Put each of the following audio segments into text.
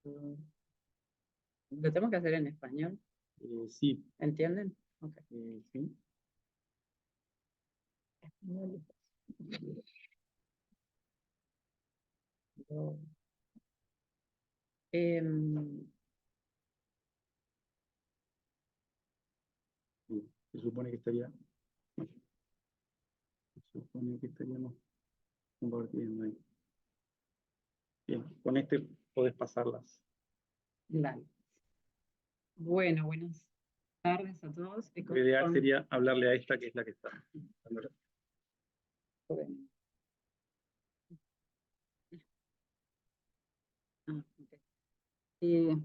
¿Lo tenemos que hacer en español? Sí. ¿Entienden? Okay. Sí. Se supone que estaríamos compartiendo ahí. Bien, con este podés pasarlas. Vale. Bueno, buenas tardes a todos. Lo ideal sería hablarle a esta, que es la que está. Bueno. Okay.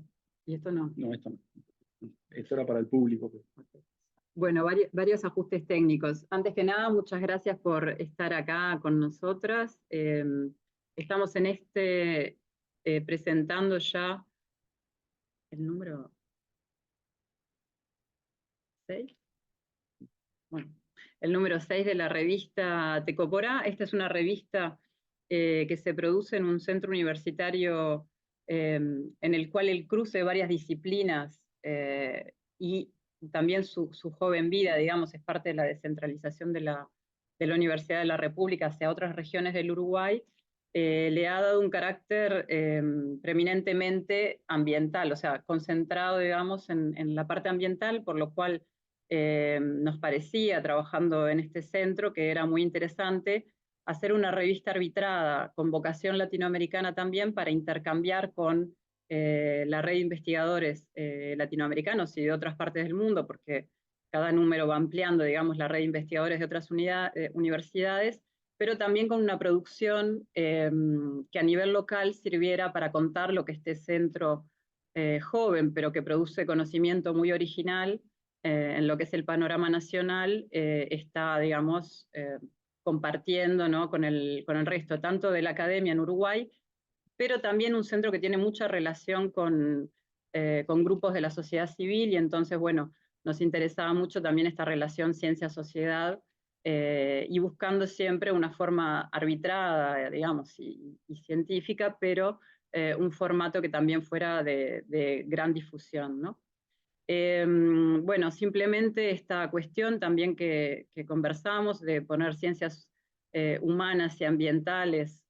¿Y esto no? No, esto no. Esto era para el público. Okay. Bueno, varios ajustes técnicos. Antes que nada, muchas gracias por estar acá con nosotras. Estamos en presentando ya el número 6. Bueno, el número 6 de la revista Tecopora. Esta es una revista que se produce en un centro universitario en el cual el cruce de varias disciplinas y también su joven vida, digamos, es parte de la descentralización de la Universidad de la República hacia otras regiones del Uruguay, le ha dado un carácter preeminentemente ambiental, o sea, concentrado, digamos, en la parte ambiental, por lo cual nos parecía, trabajando en este centro, que era muy interesante hacer una revista arbitrada con vocación latinoamericana también para intercambiar con la red de investigadores latinoamericanos y de otras partes del mundo, porque cada número va ampliando, digamos, la red de investigadores de otras universidades, pero también con una producción que a nivel local sirviera para contar lo que este centro joven, pero que produce conocimiento muy original, en lo que es el panorama nacional, está, digamos, compartiendo, ¿no?, con el resto, tanto de la academia en Uruguay, pero también un centro que tiene mucha relación con grupos de la sociedad civil, y entonces, bueno, nos interesaba mucho también esta relación ciencia-sociedad, y buscando siempre una forma arbitrada, digamos, y científica, pero un formato que también fuera de gran difusión, ¿no? Bueno, simplemente esta cuestión también que conversamos de poner ciencias humanas y ambientales,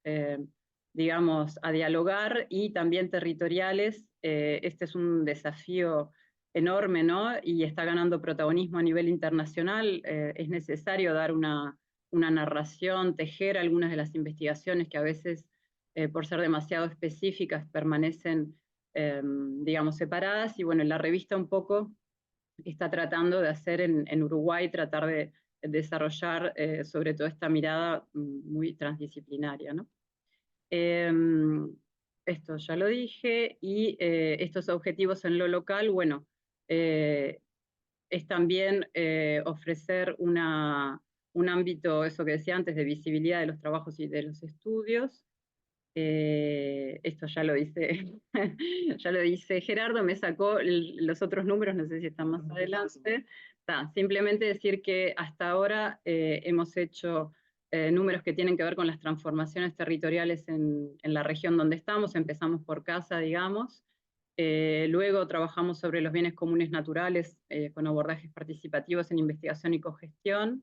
digamos, a dialogar, y también territoriales. Este es un desafío enorme, ¿no? Y está ganando protagonismo a nivel internacional. Es necesario dar una narración, tejer algunas de las investigaciones que a veces, por ser demasiado específicas, permanecen digamos, separadas. Y bueno, la revista un poco está tratando de hacer en Uruguay, tratar de desarrollar sobre todo esta mirada muy transdisciplinaria, ¿no? Esto ya lo dije, y estos objetivos en lo local, bueno, es también ofrecer un ámbito, eso que decía antes, de visibilidad de los trabajos y de los estudios. Esto ya lo dice, ya lo dice Gerardo, me sacó los otros números, no sé si están más adelante. Simplemente decir que hasta ahora hemos hecho números que tienen que ver con las transformaciones territoriales en la región donde estamos. Empezamos por casa, digamos. Luego trabajamos sobre los bienes comunes naturales con abordajes participativos en investigación y cogestión.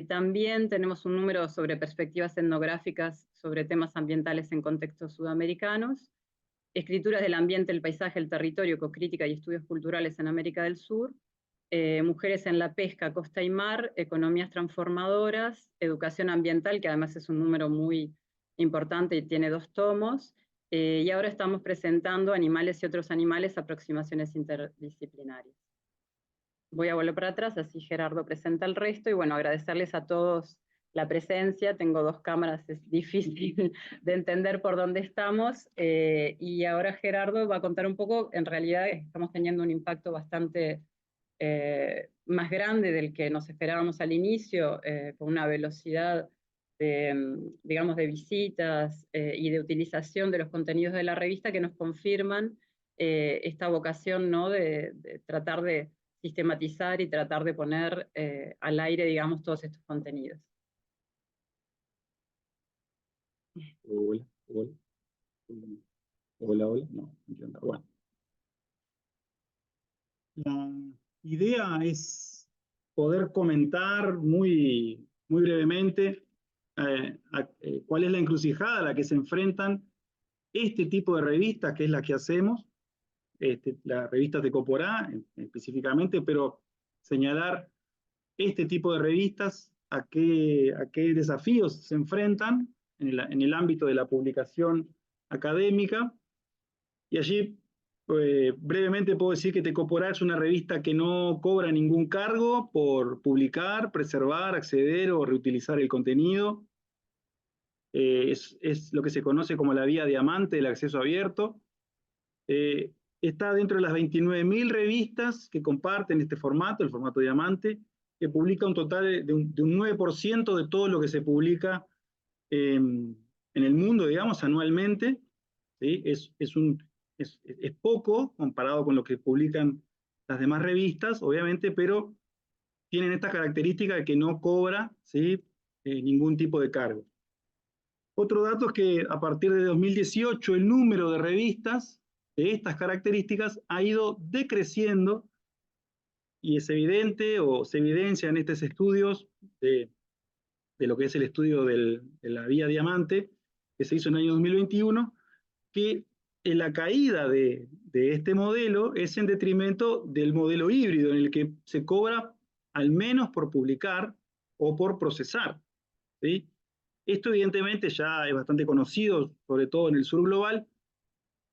También tenemos un número sobre perspectivas etnográficas sobre temas ambientales en contextos sudamericanos, escrituras del ambiente, el paisaje, el territorio, ecocrítica y estudios culturales en América del Sur, mujeres en la pesca, costa y mar, economías transformadoras, educación ambiental, que además es un número muy importante y tiene 2 tomos, y ahora estamos presentando animales y otros animales, aproximaciones interdisciplinarias. Voy a volver para atrás, así Gerardo presenta el resto, y bueno, agradecerles a todos la presencia. Tengo 2 cámaras, es difícil de entender por dónde estamos, y ahora Gerardo va a contar un poco. En realidad estamos teniendo un impacto bastante más grande del que nos esperábamos al inicio, con una velocidad digamos, de visitas y de utilización de los contenidos de la revista, que nos confirman esta vocación, ¿no?, de tratar de sistematizar y tratar de poner al aire, digamos, todos estos contenidos. Hola, hola. Hola, hola. No, entiendo. Bueno. La idea es poder comentar muy brevemente cuál es la encrucijada a la que se enfrentan este tipo de revistas, que es la que hacemos, la revista Tecoporá específicamente, pero señalar este tipo de revistas, a qué desafíos se enfrentan en el ámbito de la publicación académica. Y allí, brevemente puedo decir que Tecoporá es una revista que no cobra ningún cargo por publicar, preservar, acceder o reutilizar el contenido. Es lo que se conoce como la vía diamante del acceso abierto. Está dentro de las 29.000 revistas que comparten este formato, el formato diamante, que publica un total de un 9% de todo lo que se publica en el mundo, digamos, anualmente. ¿Sí? Es poco comparado con lo que publican las demás revistas, obviamente, pero tienen esta característica de que no cobra, ¿sí? Ningún tipo de cargo. Otro dato es que a partir de 2018 el número de revistas de estas características ha ido decreciendo y es evidente o se evidencia en estos estudios de lo que es el estudio de la vía diamante que se hizo en el año 2021, que la caída de este modelo es en detrimento del modelo híbrido, en el que se cobra al menos por publicar o por procesar. ¿Sí? Esto evidentemente ya es bastante conocido, sobre todo en el sur global,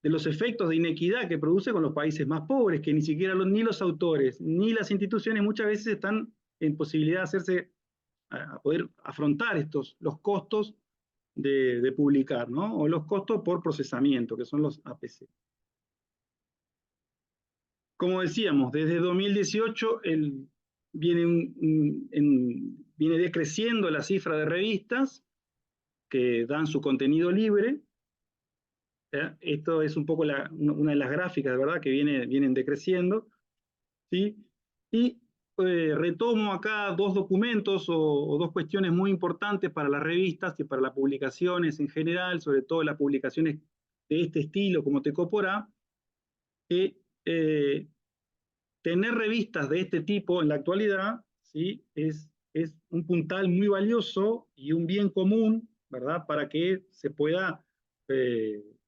de los efectos de inequidad que produce con los países más pobres, que ni siquiera ni los autores ni las instituciones muchas veces están en posibilidad de hacerse, a poder afrontar los costos de publicar, ¿no? O los costos por procesamiento, que son los APC. Como decíamos, desde 2018 viene decreciendo la cifra de revistas que dan su contenido libre. Esto es un poco una de las gráficas, ¿verdad?, que vienen decreciendo. ¿Sí? Y retomo acá dos documentos o dos cuestiones muy importantes para las revistas y para las publicaciones en general, sobre todo las publicaciones de este estilo como Tecoporá, que tener revistas de este tipo en la actualidad, ¿sí? Es un puntal muy valioso y un bien común, ¿verdad?, para que se pueda,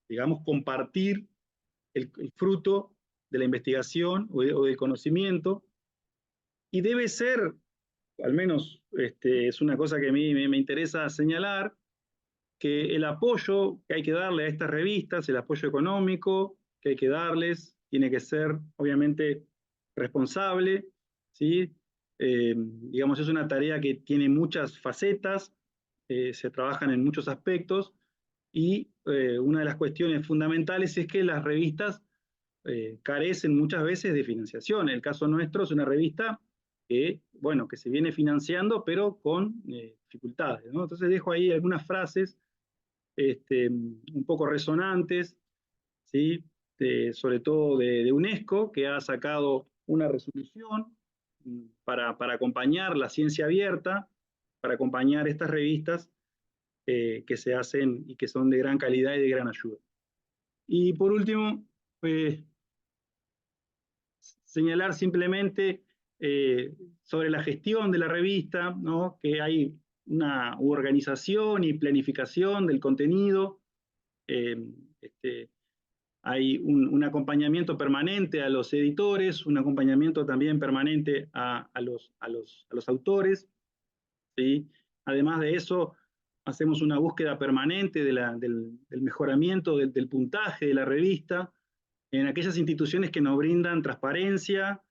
digamos, compartir el fruto de la investigación o del conocimiento, y debe ser, al menos es una cosa que a mí me interesa señalar, que el apoyo que hay que darle a estas revistas, el apoyo económico que hay que darles, tiene que ser obviamente responsable, ¿sí? Digamos, es una tarea que tiene muchas facetas, se trabajan en muchos aspectos, y una de las cuestiones fundamentales es que las revistas carecen muchas veces de financiación. El caso nuestro es una revista que, bueno, que se viene financiando, pero con dificultades, ¿no? Entonces dejo ahí algunas frases un poco resonantes, ¿sí? Sobre todo de UNESCO, que ha sacado una resolución para acompañar la ciencia abierta, para acompañar estas revistas que se hacen y que son de gran calidad y de gran ayuda. Y por último, señalar simplemente sobre la gestión de la revista, ¿no?, que hay una organización y planificación del contenido, hay un acompañamiento permanente a los editores, un acompañamiento también permanente a los autores, ¿sí? Además de eso, hacemos una búsqueda permanente del mejoramiento del puntaje de la revista en aquellas instituciones que nos brindan transparencia,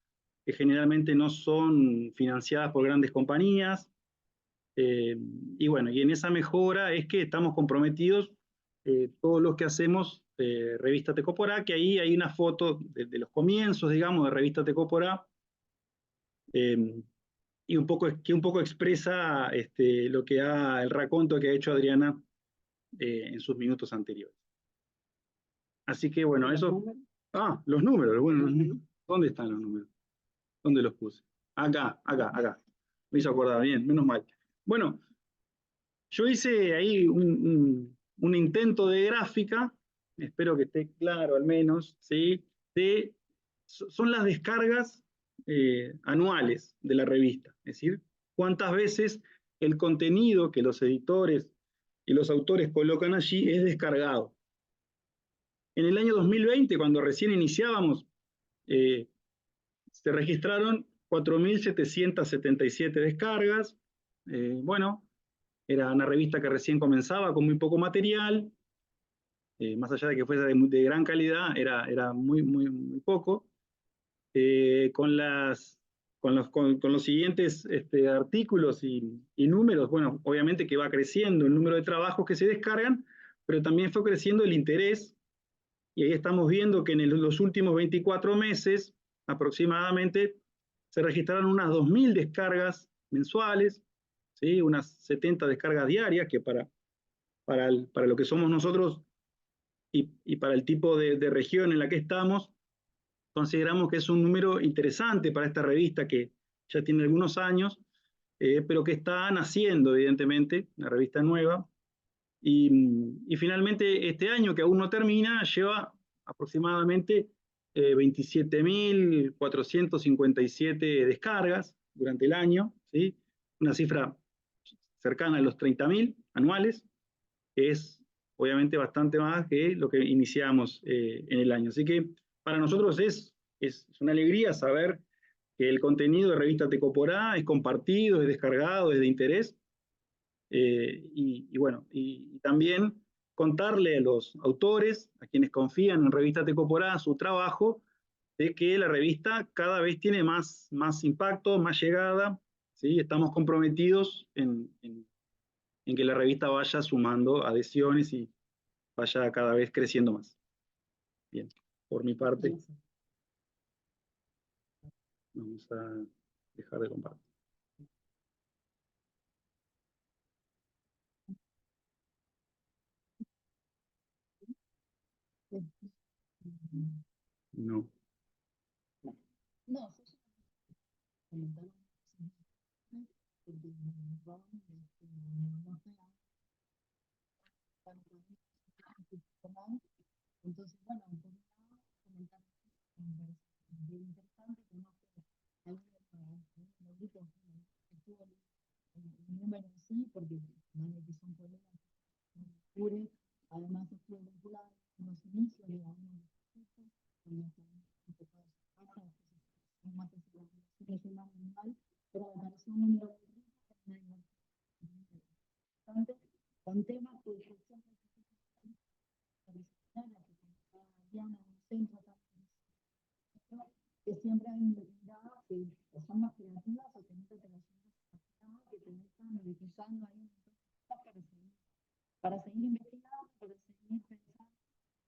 que generalmente no son financiadas por grandes compañías. Y bueno, y en esa mejora es que estamos comprometidos todos los que hacemos Revista Tecoporá, que ahí hay una foto de los comienzos, digamos, de Revista Tecoporá, y que un poco expresa lo que el raconto que ha hecho Adriana en sus minutos anteriores. Así que bueno, eso... Ah, los números, bueno, ¿dónde están los números? ¿Dónde los puse? Acá. Me hizo acordar, bien, menos mal. Bueno, yo hice ahí un intento de gráfica espero que esté claro al menos, ¿sí? Son las descargas anuales de la revista, es decir, cuántas veces el contenido que los editores y los autores colocan allí es descargado. En el año 2020, cuando recién iniciábamos, se registraron 4.777 descargas. Bueno, era una revista que recién comenzaba con muy poco material, más allá de que fuese de gran calidad, era muy poco. Con los siguientes artículos y números, bueno, obviamente que va creciendo el número de trabajos que se descargan, pero también fue creciendo el interés, y ahí estamos viendo que en los últimos 24 meses aproximadamente se registraron unas 2.000 descargas mensuales, ¿sí? Unas 70 descargas diarias, que para lo que somos nosotros y para el tipo de región en la que estamos, consideramos que es un número interesante para esta revista que ya tiene algunos años, pero que está naciendo, evidentemente, una revista nueva. Y finalmente este año, que aún no termina, lleva aproximadamente 27.457 descargas durante el año, ¿sí? Una cifra cercana a los 30.000 anuales, que es obviamente bastante más que lo que iniciamos en el año. Así que para nosotros es una alegría saber que el contenido de Revista Tecoporá es compartido, es descargado, es de interés. Bueno, y también contarle a los autores, a quienes confían en Revista Tecoporá, su trabajo, de que la revista cada vez tiene más impacto, más llegada, ¿sí? Estamos comprometidos en que la revista vaya sumando adhesiones y vaya cada vez creciendo más. Bien, por mi parte, vamos a dejar de compartir. No. No. Entonces, bueno, comentar bien interesante, que no fue los grupos que estuvo el número en sí, porque vale que son problemas que además estuvo vinculado con los inicios de la Unión más animal, pero me pareció un número importante con temas que yo siempre que siempre han investigado que son más creativas o que no te que te están edificando ahí para seguir investigando, para seguir pensando,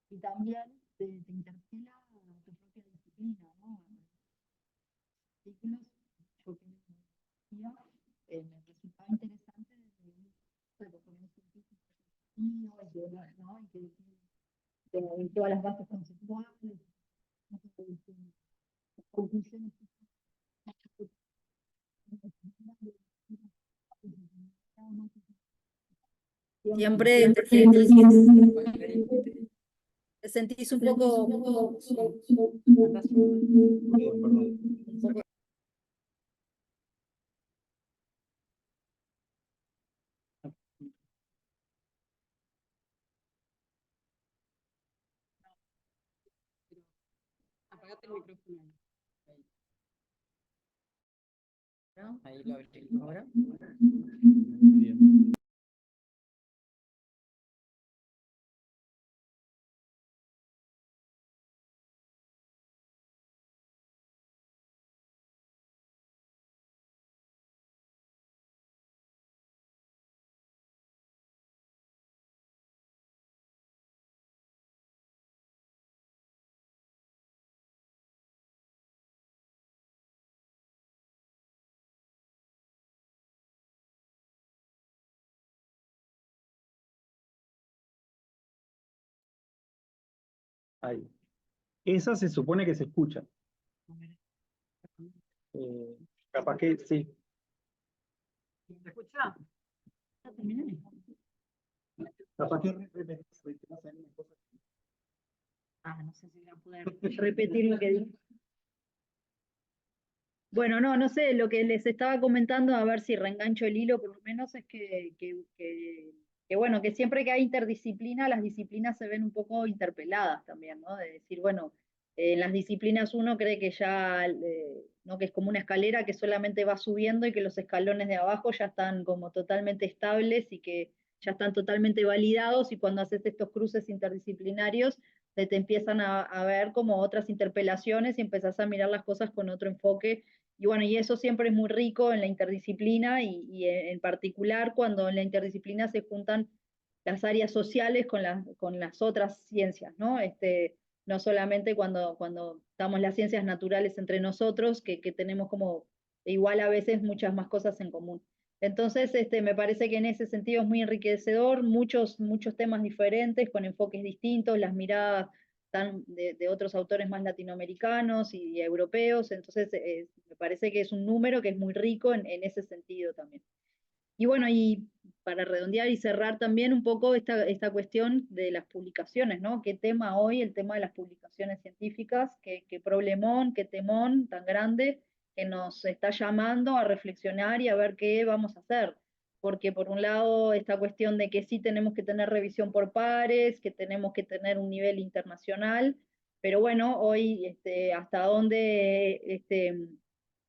y también te interpela tu propia disciplina, ¿no? Artículos, yo que me resultaba interesante desde lo científico, ¿no? Y que todas las bases conceptuales, conclusiones. Siempre te sentís un poco. Apagate el micrófono. Ahí lo abrí ahora. Bien. Ahí. Esa se supone que se escucha. Capaz que sí. ¿Se escucha? Capaz que repetimos una cosa. No sé si voy a poder repetir lo que dije. Bueno, no sé, lo que les estaba comentando, a ver si reengancho el hilo, por lo menos es que bueno, que siempre que hay interdisciplina, las disciplinas se ven un poco interpeladas también, ¿no? De decir, bueno, en las disciplinas uno cree que ya, ¿no? Que es como una escalera que solamente va subiendo y que los escalones de abajo ya están como totalmente estables y que ya están totalmente validados, y cuando haces estos cruces interdisciplinarios te empiezan a ver como otras interpelaciones y empezás a mirar las cosas con otro enfoque. Y bueno, y eso siempre es muy rico en la interdisciplina, y en particular cuando en la interdisciplina se juntan las áreas sociales con las otras ciencias, ¿no? No solamente cuando estamos las ciencias naturales entre nosotros, que tenemos como igual a veces muchas más cosas en común. Entonces, me parece que en ese sentido es muy enriquecedor, muchos temas diferentes, con enfoques distintos, las miradas de otros autores más latinoamericanos y europeos. Entonces, me parece que es un número que es muy rico en ese sentido también. Y bueno, y para redondear y cerrar también un poco esta cuestión de las publicaciones, ¿no? ¿Qué tema hoy, el tema de las publicaciones científicas? ¿Qué problemón, qué temón tan grande que nos está llamando a reflexionar y a ver qué vamos a hacer? Porque por un lado, esta cuestión de que sí tenemos que tener revisión por pares, que tenemos que tener un nivel internacional, pero bueno, hoy hasta dónde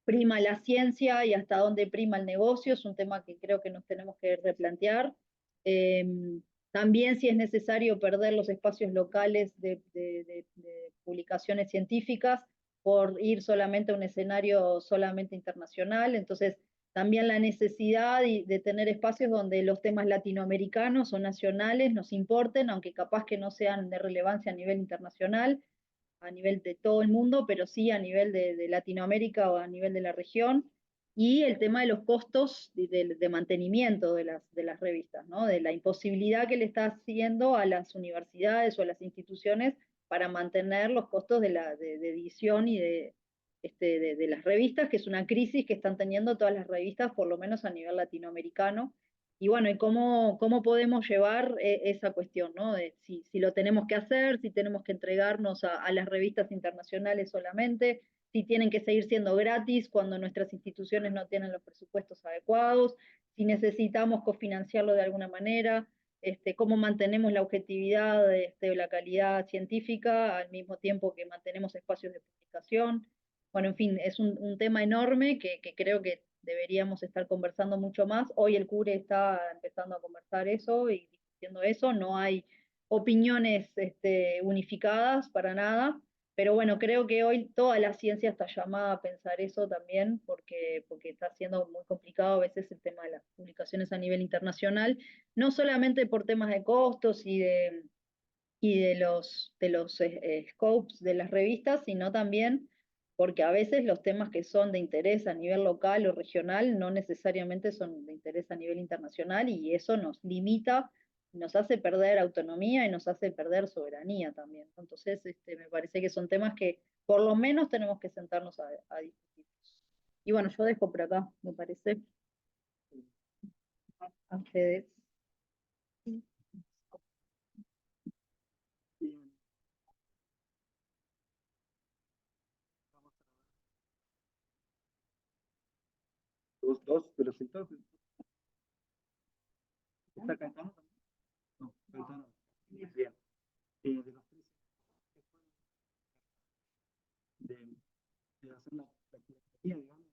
prima la ciencia y hasta dónde prima el negocio es un tema que creo que nos tenemos que replantear. Eh, También si es necesario perder los espacios locales de publicaciones científicas por ir solamente a un escenario solamente internacional. Entonces, también la necesidad de tener espacios donde los temas latinoamericanos o nacionales nos importen, aunque capaz que no sean de relevancia a nivel internacional, a nivel de todo el mundo, pero sí a nivel de Latinoamérica o a nivel de la región. Y el tema de los costos de mantenimiento de las revistas, ¿no? De la imposibilidad que le está haciendo a las universidades o a las instituciones para mantener los costos de edición y de las revistas, que es una crisis que están teniendo todas las revistas, por lo menos a nivel latinoamericano. Y bueno, y cómo podemos llevar esa cuestión, ¿no? De si lo tenemos que hacer, si tenemos que entregarnos a las revistas internacionales solamente, si tienen que seguir siendo gratis cuando nuestras instituciones no tienen los presupuestos adecuados, si necesitamos cofinanciarlo de alguna manera, cómo mantenemos la objetividad de la calidad científica al mismo tiempo que mantenemos espacios de publicación. Bueno, en fin, es un tema enorme que creo que deberíamos estar conversando mucho más. Hoy el CURE está empezando a conversar eso y discutiendo eso. No hay opiniones unificadas para nada, pero bueno, creo que hoy toda la ciencia está llamada a pensar eso también, porque está siendo muy complicado a veces el tema de las publicaciones a nivel internacional, no solamente por temas de costos y de los scopes de las revistas, sino también porque a veces los temas que son de interés a nivel local o regional no necesariamente son de interés a nivel internacional, y eso nos limita, nos hace perder autonomía y nos hace perder soberanía también. Entonces, me parece que son temas que por lo menos tenemos que sentarnos a discutir. Y bueno, yo dejo por acá, me parece, a ustedes. Dos de los sectores. ¿Está Caetano también? No, Caetano. Bien. De los tres, de hacer la tecnología, digamos,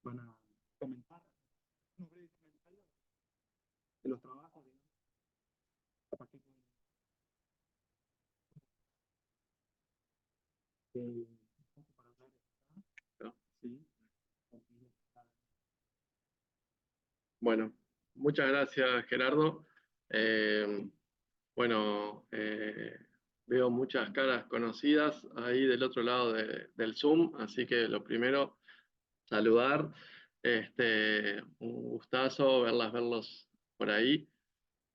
van a comentar unos breves comentarios de los trabajos, digamos, a partir de para hablar, ¿no? Sí. Bueno, muchas gracias, Gerardo. Bueno, veo muchas caras conocidas ahí del otro lado del Zoom, así que lo primero, saludar. Un gustazo verlos por ahí.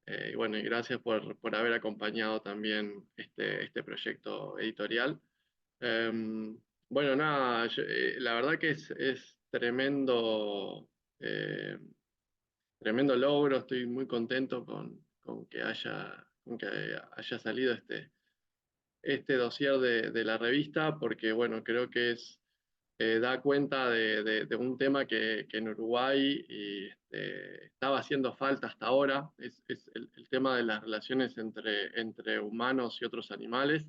Y bueno, y gracias por haber acompañado también este proyecto editorial. Bueno, nada, la verdad que es tremendo. Tremendo logro, estoy muy contento con que que haya salido este dossier de la revista, porque bueno, creo que da cuenta de un tema que en Uruguay estaba haciendo falta hasta ahora, es el tema de las relaciones entre humanos y otros animales.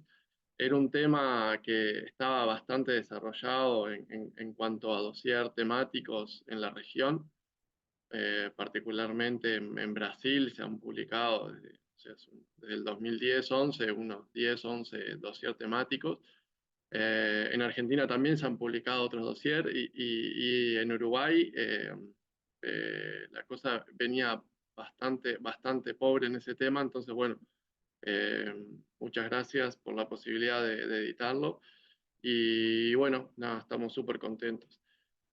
Era un tema que estaba bastante desarrollado en cuanto a dossier temáticos en la región, particularmente en Brasil se han publicado desde el 2010-11 unos 10-11 dossier temáticos. En Argentina también se han publicado otros dossier y en Uruguay la cosa venía bastante pobre en ese tema, entonces bueno, muchas gracias por la posibilidad de editarlo y bueno, nada, estamos súper contentos.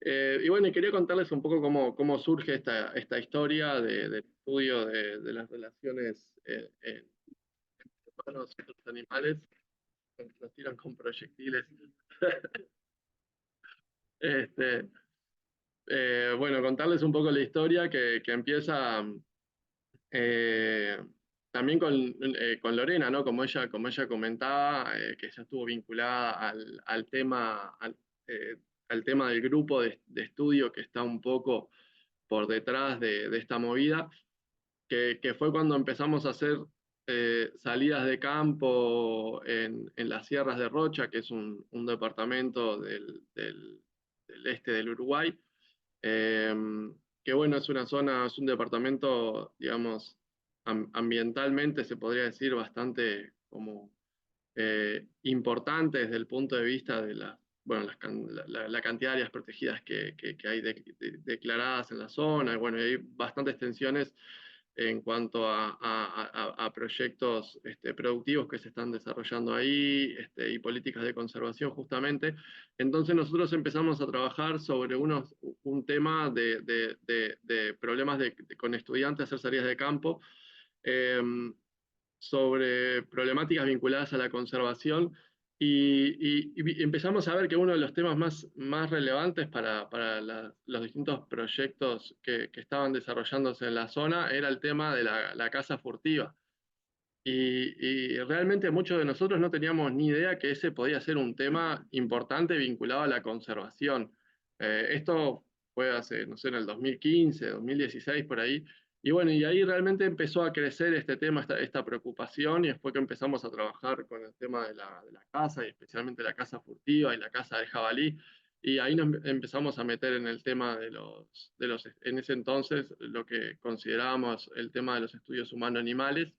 Y bueno, quería contarles un poco cómo surge esta historia del estudio de las relaciones entre humanos y otros animales. Nos tiran con proyectiles. Bueno, contarles un poco la historia que empieza también con Lorena, ¿no? Como ella comentaba, que ella estuvo vinculada al tema del grupo de estudio que está un poco por detrás de esta movida, que fue cuando empezamos a hacer salidas de campo en las sierras de Rocha, que es un departamento del este del Uruguay, que bueno, es una zona, es un departamento, digamos, ambientalmente se podría decir bastante como importante desde el punto de vista de la cantidad de áreas protegidas que hay declaradas en la zona, y bueno, hay bastantes tensiones en cuanto a proyectos productivos que se están desarrollando ahí y políticas de conservación justamente. Entonces nosotros empezamos a trabajar sobre un tema de problemas con estudiantes, hacer salidas de campo, sobre problemáticas vinculadas a la conservación y empezamos a ver que uno de los temas más relevantes para los distintos proyectos que estaban desarrollándose en la zona era el tema de la caza furtiva. Y realmente muchos de nosotros no teníamos ni idea que ese podía ser un tema importante vinculado a la conservación. Esto fue hace, no sé, en el 2015, 2016, por ahí. Y bueno, y ahí realmente empezó a crecer este tema, esta preocupación, y después que empezamos a trabajar con el tema de la caza, y especialmente la caza furtiva y la caza del jabalí, y ahí nos empezamos a meter en el tema en ese entonces, lo que considerábamos el tema de los estudios humano-animales,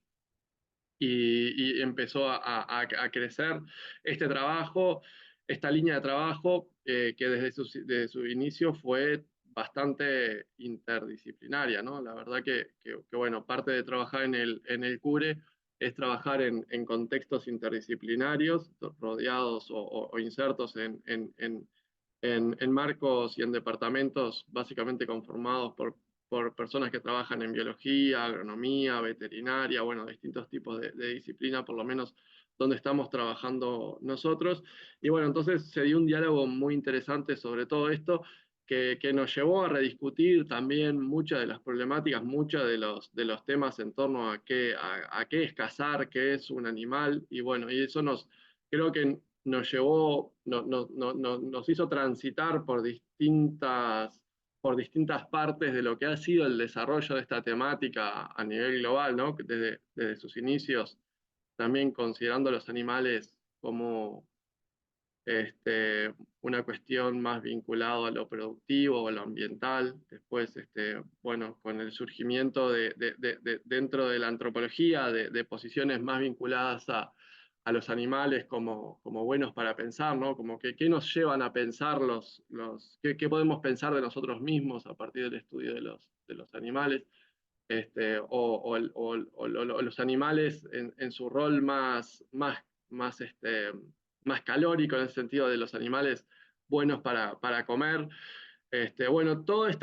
y empezó a crecer este trabajo, esta línea de trabajo que desde su inicio fue bastante interdisciplinaria, ¿no? La verdad que bueno, parte de trabajar en el CURE es trabajar en contextos interdisciplinarios, rodeados o insertos en marcos y en departamentos básicamente conformados por personas que trabajan en biología, agronomía, veterinaria, bueno, distintos tipos de disciplina, por lo menos donde estamos trabajando nosotros. Y bueno, entonces se dio un diálogo muy interesante sobre todo esto, que nos llevó a rediscutir también muchas de las problemáticas, muchos de los temas en torno a qué es cazar, qué es un animal, y bueno, y eso creo que nos llevó, nos hizo transitar por distintas partes de lo que ha sido el desarrollo de esta temática a nivel global, ¿no? Desde sus inicios, también considerando los animales como una cuestión más vinculada a lo productivo o a lo ambiental. Después, bueno, con el surgimiento dentro de la antropología de posiciones más vinculadas a los animales como buenos para pensar, ¿no? Como qué nos llevan a pensar qué podemos pensar de nosotros mismos a partir del estudio de los animales, o los animales en su rol más calórico, en el sentido de los animales buenos para comer. Bueno, todos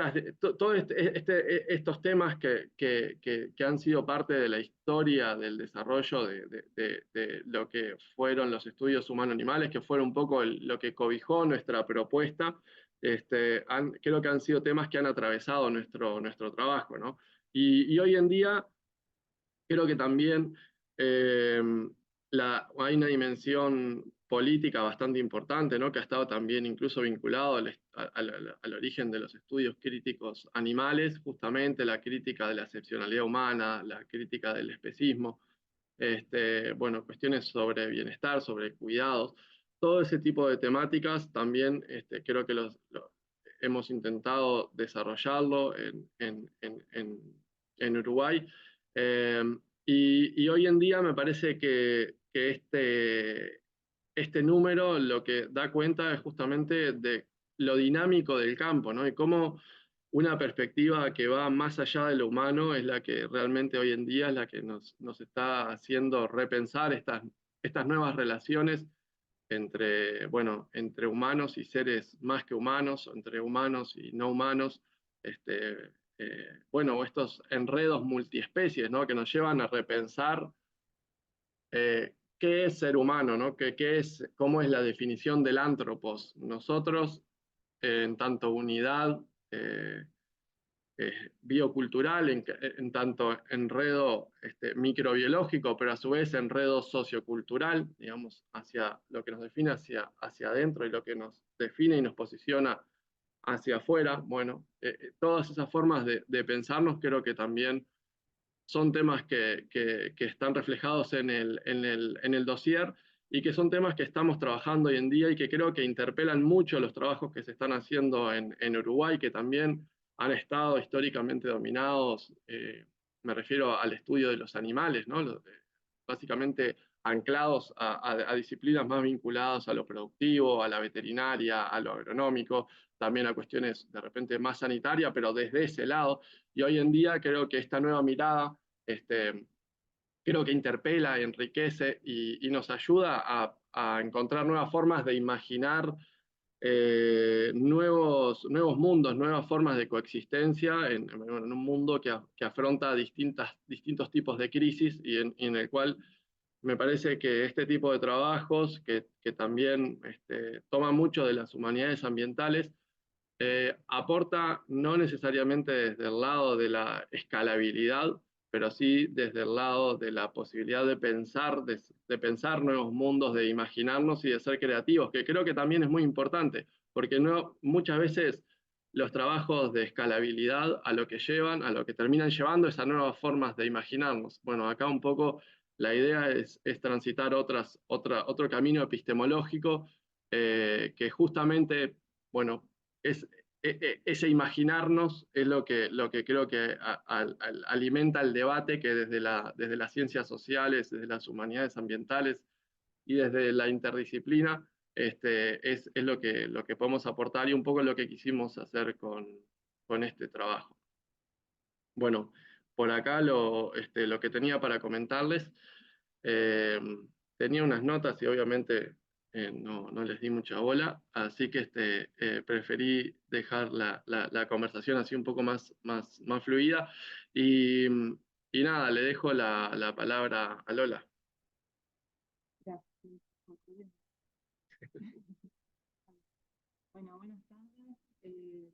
estos temas que han sido parte de la historia del desarrollo de lo que fueron los estudios humano-animales, que fueron un poco lo que cobijó nuestra propuesta, creo que han sido temas que han atravesado nuestro trabajo, ¿no? Y hoy en día creo que también hay una dimensión política bastante importante, ¿no? Que ha estado también incluso vinculado al origen de los estudios críticos animales, justamente la crítica de la excepcionalidad humana, la crítica del especismo, bueno, cuestiones sobre bienestar, sobre cuidados, todo ese tipo de temáticas también creo que hemos intentado desarrollarlo en Uruguay. Y hoy en día me parece que este número lo que da cuenta es justamente de lo dinámico del campo, ¿no? Y cómo una perspectiva que va más allá de lo humano es la que realmente hoy en día es la que nos está haciendo repensar estas nuevas relaciones entre humanos y seres más que humanos, entre humanos y no humanos, bueno, estos enredos multiespecies, ¿no? Que nos llevan a repensar qué es ser humano, ¿no? ¿Cómo es la definición del antropos? Nosotros, en tanto unidad biocultural, en tanto enredo microbiológico, pero a su vez enredo sociocultural, digamos, hacia lo que nos define hacia adentro y lo que nos define y nos posiciona hacia afuera. Bueno, todas esas formas de pensarnos creo que también son temas que están reflejados en el dossier y que son temas que estamos trabajando hoy en día y que creo que interpelan mucho los trabajos que se están haciendo en Uruguay, que también han estado históricamente dominados, me refiero al estudio de los animales, ¿no? Básicamente anclados a disciplinas más vinculadas a lo productivo, a la veterinaria, a lo agronómico, también a cuestiones de repente más sanitarias, pero desde ese lado. Y hoy en día creo que esta nueva mirada creo que interpela, enriquece y nos ayuda a encontrar nuevas formas de imaginar nuevos mundos, nuevas formas de coexistencia en un mundo que afronta distintos tipos de crisis y en el cual me parece que este tipo de trabajos que también toma mucho de las humanidades ambientales, aporta no necesariamente desde el lado de la escalabilidad, pero sí desde el lado de la posibilidad de pensar nuevos mundos, de imaginarnos y de ser creativos, que creo que también es muy importante, porque muchas veces los trabajos de escalabilidad a lo que terminan llevando es a nuevas formas de imaginarnos. Bueno, acá un poco la idea es transitar otro camino epistemológico que justamente, bueno, ese imaginarnos es lo que creo que alimenta el debate que desde las ciencias sociales, desde las humanidades ambientales y desde la interdisciplina es lo que podemos aportar y un poco lo que quisimos hacer con este trabajo. Bueno, por acá lo que tenía para comentarles, tenía unas notas y obviamente no les di mucha bola, así que preferí dejar la conversación así un poco más fluida y nada, le dejo la palabra a Lola. Gracias. Bueno, buenas tardes.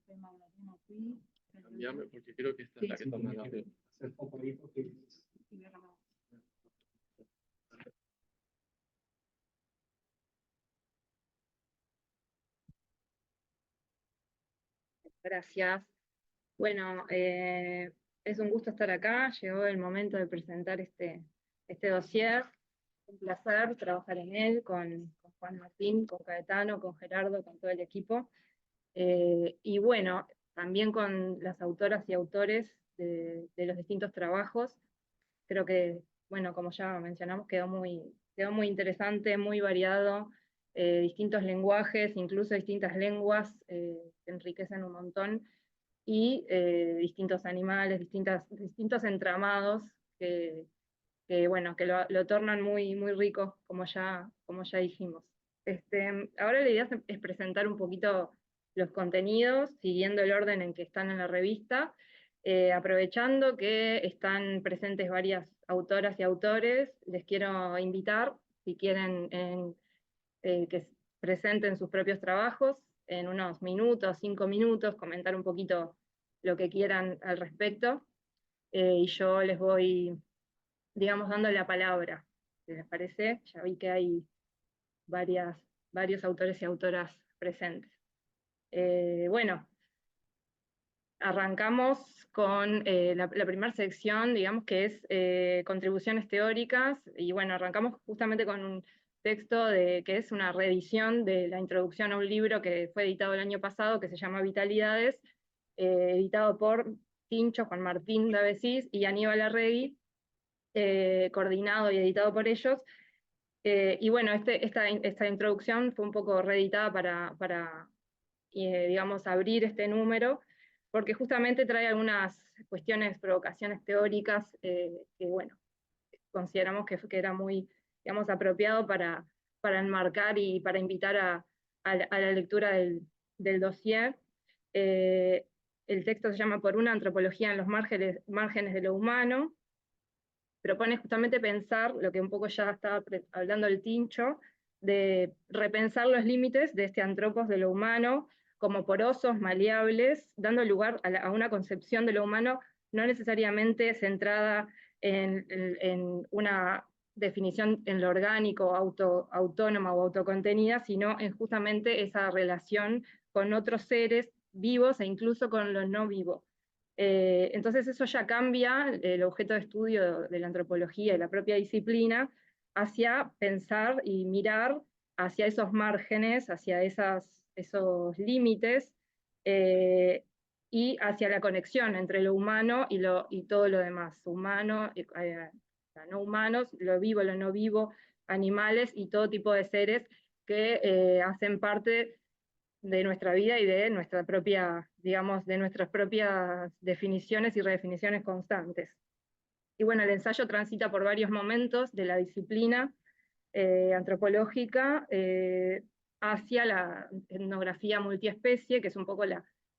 Soy Magdalena Puig. Cambiame porque creo que esta es la que toma la voz. Gracias. Bueno, es un gusto estar acá. Llegó el momento de presentar este dossier. Un placer trabajar en él con Juan Martín, con Caetano, con Gerardo, con todo el equipo. Y bueno, también con las autoras y autores de los distintos trabajos. Creo que, bueno, como ya mencionamos, quedó muy interesante, muy variado, distintos lenguajes, incluso distintas lenguas que enriquecen un montón, y distintos animales, distintos entramados bueno, que lo tornan muy rico, como ya dijimos. Ahora la idea es presentar un poquito los contenidos, siguiendo el orden en que están en la revista, aprovechando que están presentes varias autoras y autores, les quiero invitar, si quieren, que presenten sus propios trabajos en unos minutos, 5 minutos, comentar un poquito lo que quieran al respecto, y yo les voy digamos, dando la palabra. ¿Qué les parece? Ya vi que hay varios autores y autoras presentes. Bueno, arrancamos con la primera sección, digamos, que es contribuciones teóricas, y bueno, arrancamos justamente con un texto que es una reedición de la introducción a un libro que fue editado el año pasado, que se llama Vitalidades, editado por Tincho, Juan Martín Davesís y Aníbal Arregui, coordinado y editado por ellos. Y bueno, esta introducción fue un poco reeditada para digamos, abrir este número, porque justamente trae algunas cuestiones, provocaciones teóricas, que bueno, consideramos que era muy, digamos, apropiado para enmarcar y para invitar a la lectura del dossier. El texto se llama Por una antropología en los márgenes de lo humano. Propone justamente pensar lo que un poco ya estaba hablando el Tincho, de repensar los límites de este antropos de lo humano como porosos, maleables, dando lugar a una concepción de lo humano no necesariamente centrada en una definición en lo orgánico, autónoma o autocontenida, sino en justamente esa relación con otros seres vivos e incluso con lo no vivo. Entonces eso ya cambia el objeto de estudio de la antropología y la propia disciplina hacia pensar y mirar hacia esos márgenes, hacia esos límites, y hacia la conexión entre lo humano y todo lo demás, humano, no humanos, lo vivo, lo no vivo, animales y todo tipo de seres que hacen parte de nuestra vida y de nuestra propia, digamos, de nuestras propias definiciones y redefiniciones constantes. Y bueno, el ensayo transita por varios momentos de la disciplina antropológica hacia la etnografía multiespecie, que es un poco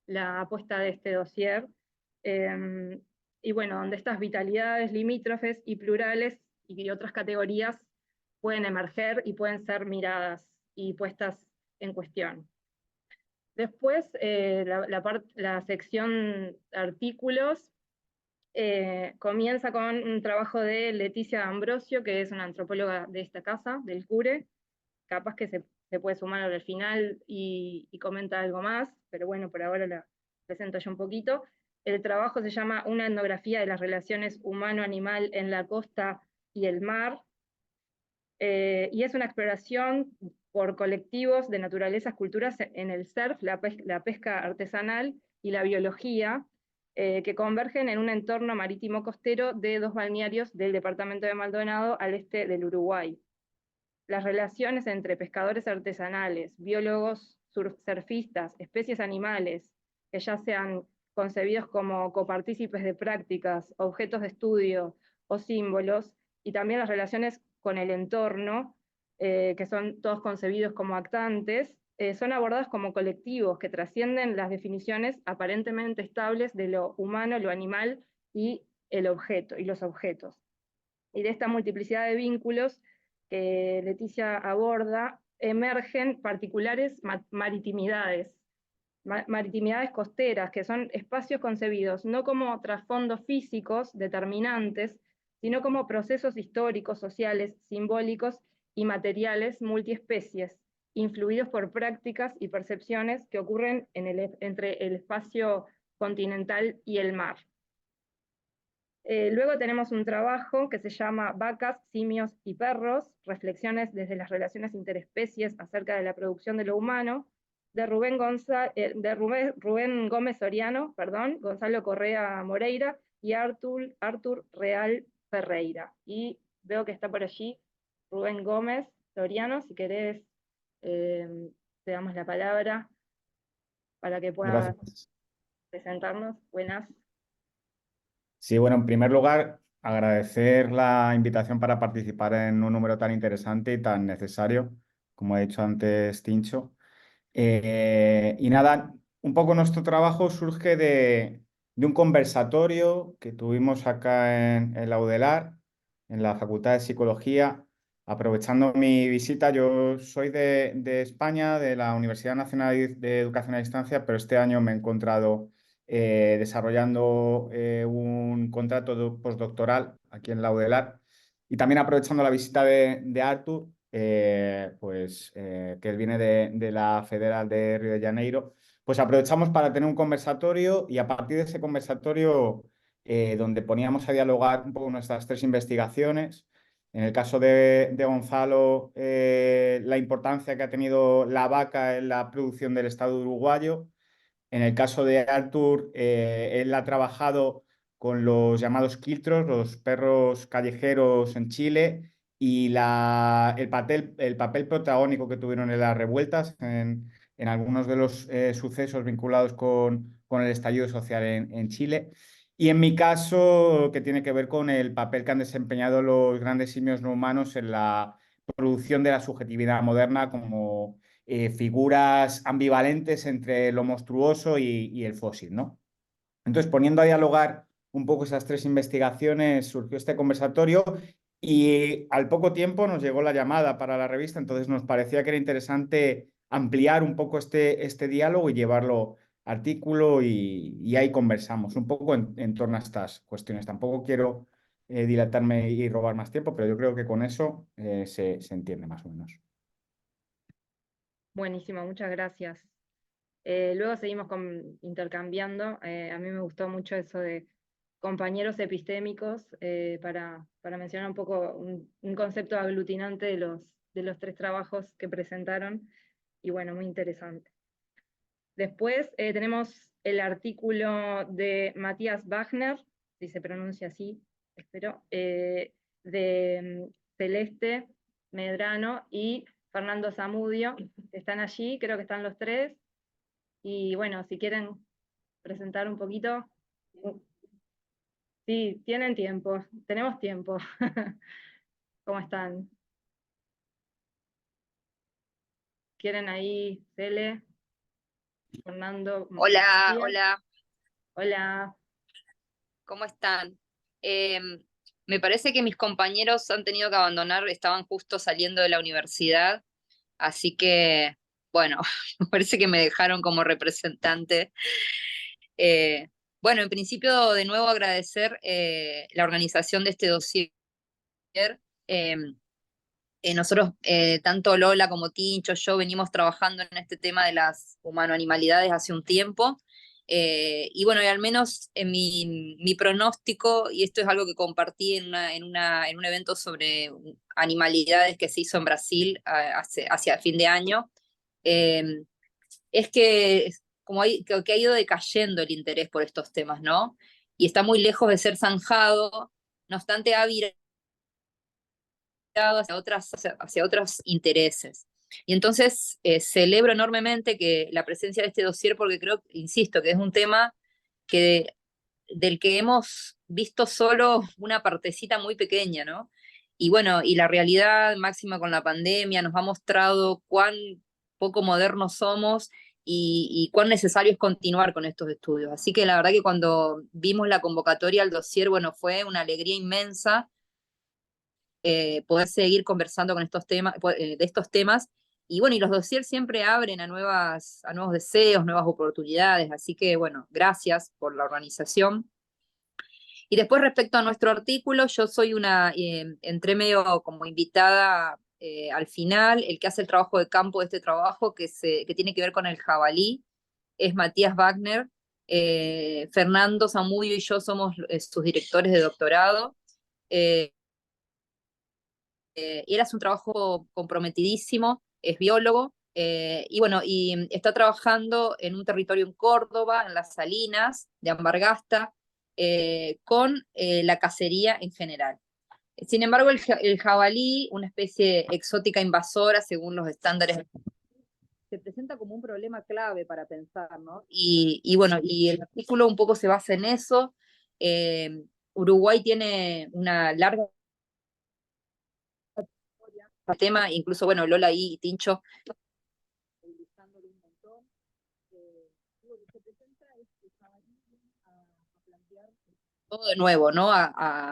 la apuesta de este dossier. Y bueno, donde estas vitalidades limítrofes y plurales y otras categorías pueden emerger y pueden ser miradas y puestas en cuestión. Después, la sección artículos comienza con un trabajo de Leticia Ambrosio, que es una antropóloga de esta casa, del CURE, capaz que se puede sumar al final y comenta algo más, pero bueno, por ahora la presento yo un poquito. El trabajo se llama Una etnografía de las relaciones humano-animal en la costa y el mar, y es una exploración por colectivos de naturalezas, culturas en el surf, la pesca artesanal y la biología, que convergen en un entorno marítimo costero de 2 balnearios del departamento de Maldonado al este del Uruguay. Las relaciones entre pescadores artesanales, biólogos, surfistas, especies animales, que ya sean concebidos como copartícipes de prácticas, objetos de estudio o símbolos, y también las relaciones con el entorno, que son todos concebidos como actantes, son abordadas como colectivos que trascienden las definiciones aparentemente estables de lo humano, lo animal y el objeto, y los objetos. Y de esta multiplicidad de vínculos que Leticia aborda, emergen particulares maritimidades costeras, que son espacios concebidos no como trasfondos físicos determinantes, sino como procesos históricos, sociales, simbólicos y materiales multiespecies, influidos por prácticas y percepciones que ocurren entre el espacio continental y el mar. Luego tenemos un trabajo que se llama Vacas, simios y perros, reflexiones desde las relaciones interespecies acerca de la producción de lo humano, de Rubén Gómez Soriano, Gonzalo Correa Moreira y Artur Real Ferreira. Y veo que está por allí Rubén Gómez Soriano, si querés te damos la palabra para que puedas presentarnos. Buenas. Sí, bueno, en primer lugar, agradecer la invitación para participar en un número tan interesante y tan necesario, como ha dicho antes Tincho. Y nada, un poco nuestro trabajo surge de un conversatorio que tuvimos acá en la UDELAR, en la Facultad de Psicología. Aprovechando mi visita, yo soy de España, de la Universidad Nacional de Educación a Distancia, pero este año me he encontrado desarrollando un contrato postdoctoral aquí en la UDELAR Y también aprovechando la visita de Artur, que él viene de la Federal de Río de Janeiro, pues aprovechamos para tener un conversatorio y a partir de ese conversatorio donde poníamos a dialogar un poco nuestras 3 investigaciones. En el caso de Gonzalo, la importancia que ha tenido la vaca en la producción del Estado uruguayo. En el caso de Artur, él ha trabajado con los llamados quiltros, los perros callejeros en Chile, y el papel protagónico que tuvieron en las revueltas, en algunos de los sucesos vinculados con el estallido social en Chile. Y en mi caso, que tiene que ver con el papel que han desempeñado los grandes simios no humanos en la producción de la subjetividad moderna como figuras ambivalentes entre lo monstruoso y el fósil, ¿no? Entonces, poniendo a dialogar un poco esas 3 investigaciones, surgió este conversatorio y al poco tiempo nos llegó la llamada para la revista, entonces nos parecía que era interesante ampliar un poco este diálogo y llevarlo a artículo y ahí conversamos un poco en torno a estas cuestiones. Tampoco quiero dilatarme y robar más tiempo, pero yo creo que con eso se entiende más o menos. Buenísimo, muchas gracias. Luego seguimos intercambiando. A mí me gustó mucho eso de compañeros epistémicos, para mencionar un poco un concepto aglutinante de los 3 trabajos que presentaron, y bueno, muy interesante. Después tenemos el artículo de Matías Wagner, si se pronuncia así, espero, de Celeste Medrano y Fernando Zamudio, que están allí, creo que están los 3, y bueno, si quieren presentar un poquito. Sí, tienen tiempo, tenemos tiempo. ¿Cómo están? ¿Quieren ahí, Cele, Fernando? Hola, Matías? hola, Hola. ¿cómo están? Me parece que mis compañeros han tenido que abandonar, estaban justo saliendo de la universidad, así que, bueno, me parece que me dejaron como representante. Eh, bueno, en principio, de nuevo agradecer la organización de este dossier. Eh, Nosotros, tanto Lola como Tincho, yo venimos trabajando en este tema de las humanoanimalidades hace un tiempo. Y bueno, y al menos en mi pronóstico, y esto es algo que compartí en un evento sobre animalidades que se hizo en Brasil hacia fin de año, eh, es que que ha ido decayendo el interés por estos temas, ¿no? Y está muy lejos de ser zanjado, no obstante ha virado hacia otros intereses. Y entonces celebro enormemente que la presencia de este dossier, porque creo, insisto, que es un tema del que hemos visto solo una partecita muy pequeña, ¿no? Y bueno, y la realidad máxima con la pandemia nos ha mostrado cuán poco modernos somos y cuán necesario es continuar con estos estudios. Así que la verdad que cuando vimos la convocatoria al dossier, bueno, fue una alegría inmensa poder seguir conversando con de estos temas. Y bueno, y los dossiers siempre abren a nuevos deseos, nuevas oportunidades. Así que bueno, gracias por la organización. Y después respecto a nuestro artículo, yo soy entré medio como invitada al final. El que hace el trabajo de campo de este trabajo, que tiene que ver con el jabalí, es Matías Wagner. Fernando Zamudio y yo somos sus directores de doctorado. Y él hace un trabajo comprometidísimo, es biólogo, y bueno, y está trabajando en un territorio en Córdoba, en las Salinas de Ambargasta, con la cacería en general. Sin embargo, el jabalí, una especie exótica invasora según los estándares, se presenta como un problema clave para pensar, ¿no? Y bueno, y el artículo un poco se basa en eso. Uruguay tiene una larga tema, incluso, bueno, Lola y Tincho, ilustrándolo un montón. Lo que se presenta es que a plantear todo de nuevo, ¿no?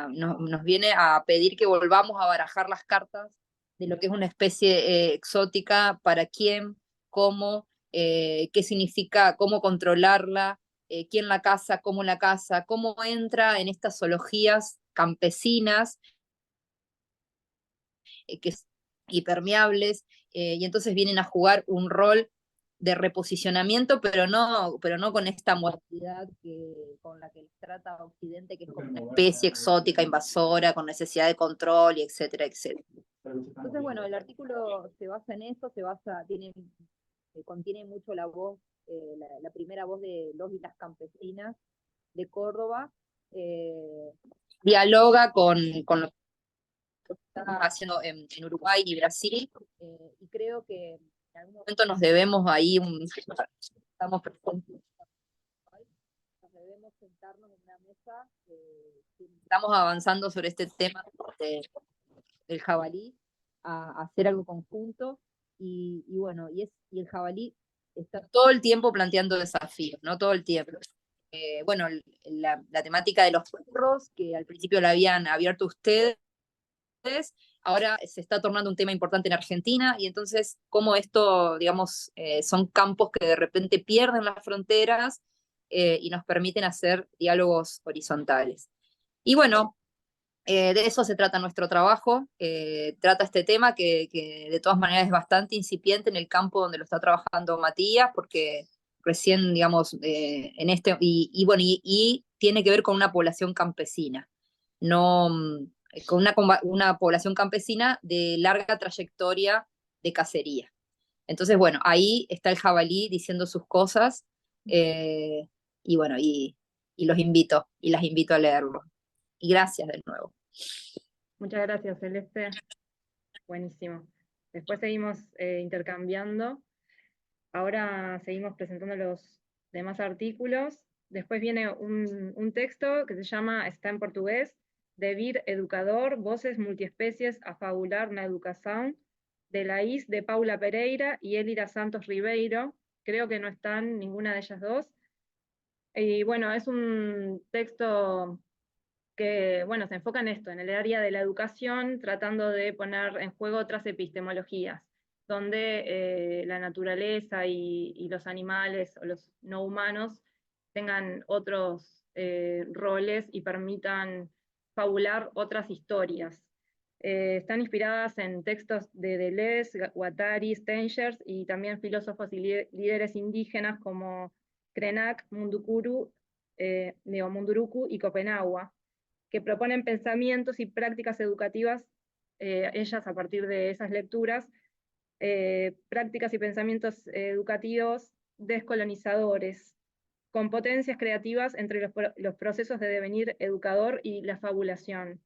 Nos viene a pedir que volvamos a barajar las cartas de lo que es una especie exótica, para quién, cómo, qué significa, cómo controlarla, quién la caza, cómo entra en estas zoologías campesinas hipermeables, y entonces vienen a jugar un rol de reposicionamiento, pero no con esta moralidad con la que les trata Occidente, que es como una especie exótica, invasora, con necesidad de control, y etcétera, etcétera. Entonces, bueno, el artículo se basa en eso, contiene mucho la voz, la primera voz de los y las campesinas de Córdoba, dialoga con lo que está haciendo en Uruguay y Brasil, y creo que en algún momento nos debemos ahí, estamos presentes, nos debemos sentarnos en una mesa, estamos avanzando sobre este tema del jabalí, a hacer algo conjunto, y bueno, y el jabalí está todo el tiempo planteando desafíos, ¿no? Todo el tiempo. Bueno, la temática de los perros, que al principio la habían abierto ustedes, ahora se está tornando un tema importante en Argentina, y entonces cómo esto, digamos, son campos que de repente pierden las fronteras, y nos permiten hacer diálogos horizontales. Y bueno, de eso se trata nuestro trabajo, trata este tema que de todas maneras es bastante incipiente en el campo donde lo está trabajando Matías, porque recién, digamos, en este, bueno, y tiene que ver con una población campesina, no con una población campesina de larga trayectoria de cacería. Entonces, bueno, ahí está el jabalí diciendo sus cosas, y bueno, y las invito a leerlo. Y gracias de nuevo. Muchas gracias, Celeste. Buenísimo. Después seguimos intercambiando. Ahora seguimos presentando los demás artículos. Después viene un texto que se llama, está en portugués, Devir Educador, Voces Multiespecies a Fabular na Educação, de la IS de Paula Pereira y Elira Santos Ribeiro. Creo que no están ninguna de ellas dos. Y bueno, es un texto que, bueno, se enfoca en esto, en el área de la educación, tratando de poner en juego otras epistemologías, donde la naturaleza y los animales o los no humanos tengan otros roles y permitan fabular otras historias. Están inspiradas en textos de Deleuze, Guattari, Stengers, y también filósofos y líderes indígenas como Krenak, Munduruku y Copenhague, que proponen pensamientos y prácticas educativas, ellas a partir de esas lecturas, prácticas y pensamientos educativos descolonizadores, con potencias creativas entre los procesos de devenir educador y la fabulación.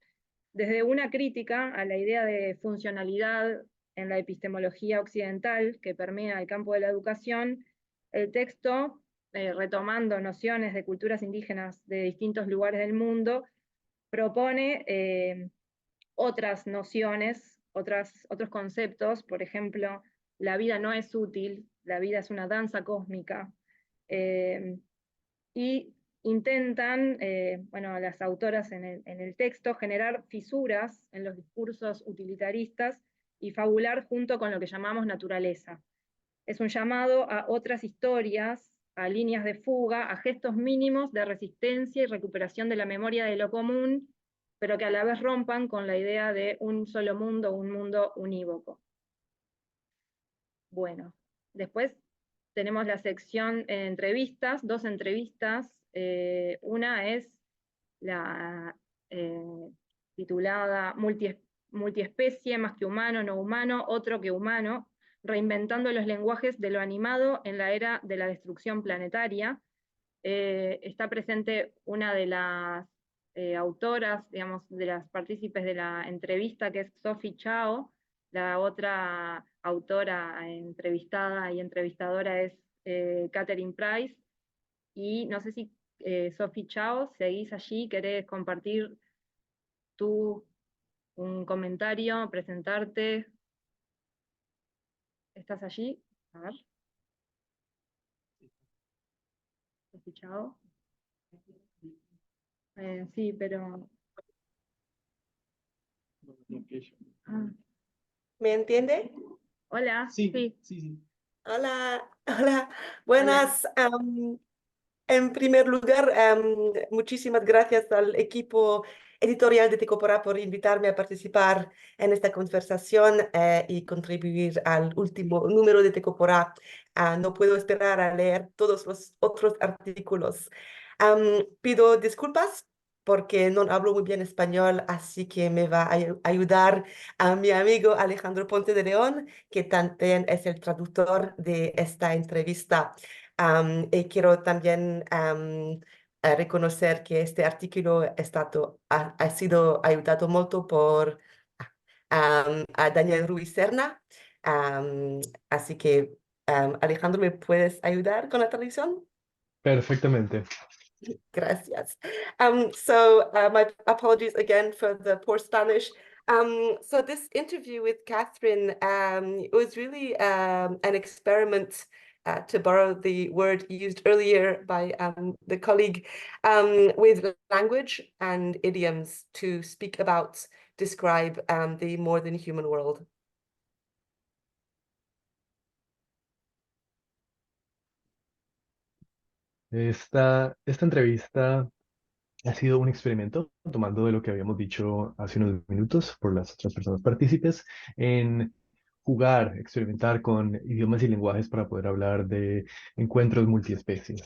Desde una crítica a la idea de funcionalidad en la epistemología occidental que permea el campo de la educación, el texto, retomando nociones de culturas indígenas de distintos lugares del mundo, propone otras nociones, otros conceptos. Por ejemplo, la vida no es útil, la vida es una danza cósmica, y intentan, bueno, las autoras en el texto, generar fisuras en los discursos utilitaristas y fabular junto con lo que llamamos naturaleza. Es un llamado a otras historias, a líneas de fuga, a gestos mínimos de resistencia y recuperación de la memoria de lo común, pero que a la vez rompan con la idea de un solo mundo, un mundo unívoco. Bueno, después tenemos la sección entrevistas, dos entrevistas. Una es la titulada Multiespecie, más que humano, no humano, otro que humano, reinventando los lenguajes de lo animado en la era de la destrucción planetaria. Está presente una de las autoras, digamos, de las partícipes de la entrevista, que es Sophie Chao. La otra autora entrevistada y entrevistadora es Catherine Price. Y no sé si, Sophie Chao, seguís allí, querés compartir tú un comentario, presentarte. ¿Estás allí? A ver. Sophie Chao. Sí, pero... Ah. ¿Me entiende? Hola, Sí, sí. sí, sí. Hola, hola, buenas. En primer lugar, muchísimas gracias al equipo editorial de Tecopora por invitarme a participar en esta conversación y contribuir al último número de Tecopora. No puedo esperar a leer todos los otros artículos. Pido disculpas porque no hablo muy bien español, así que me va a ayudar a mi amigo Alejandro Ponte de León, que también es el traductor de esta entrevista. Y quiero también reconocer que este artículo ha sido ayudado mucho por a Daniel Ruiz Serna. Así que, Alejandro, ¿me puedes ayudar con la traducción? Perfectamente. Gracias. My apologies again for the poor Spanish. So this interview with Catherine, it was really an experiment, to borrow the word used earlier by the colleague, with language and idioms to speak about, describe the more than human world. Esta entrevista ha sido un experimento, tomando de lo que habíamos dicho hace unos minutos por las otras personas partícipes, en jugar, experimentar con idiomas y lenguajes para poder hablar de encuentros multiespecies.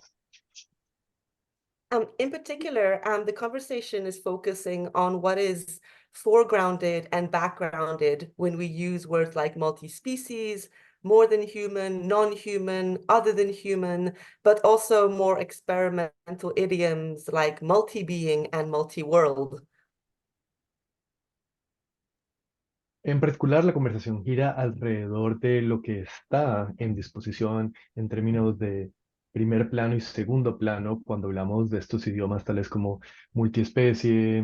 In particular, the conversation is focusing on what is foregrounded and backgrounded when we use words like multi-species, more than human, non-human, other than human, but also more experimental idioms like multi-being and multi-world. En particular, la conversación gira alrededor de lo que está en disposición en términos de primer plano y segundo plano cuando hablamos de estos idiomas tales como multiespecie,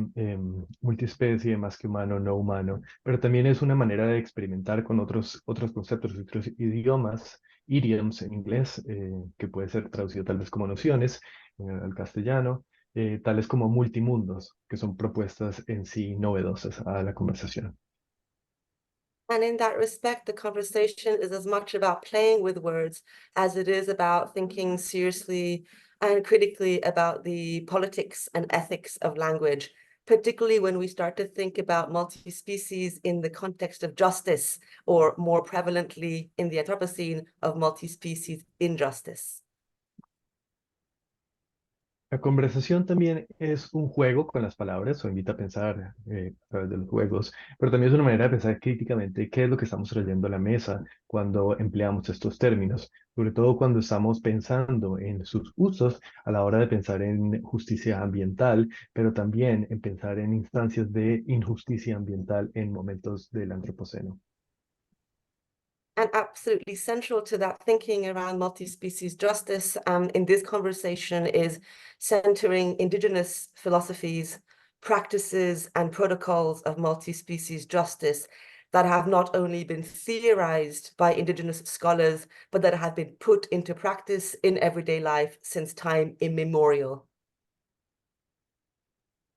más que humano, no humano, pero también es una manera de experimentar con otros conceptos, otros idiomas, idioms en inglés, que puede ser traducido tal vez como nociones al castellano, tales como multimundos, que son propuestas en sí novedosas a la conversación. And in that respect, the conversation is as much about playing with words as it is about thinking seriously and critically about the politics and ethics of language, particularly when we start to think about multi-species in the context of justice, or more prevalently in the Anthropocene, of multi-species injustice. La conversación también es un juego con las palabras, o invita a pensar a través de los juegos, pero también es una manera de pensar críticamente qué es lo que estamos trayendo a la mesa cuando empleamos estos términos, sobre todo cuando estamos pensando en sus usos a la hora de pensar en justicia ambiental, pero también en pensar en instancias de injusticia ambiental en momentos del antropoceno. And absolutely central to that thinking around multi-species justice in this conversation is centering indigenous philosophies, practices, and protocols of multi-species justice that have not only been theorized by indigenous scholars, but that have been put into practice in everyday life since time immemorial.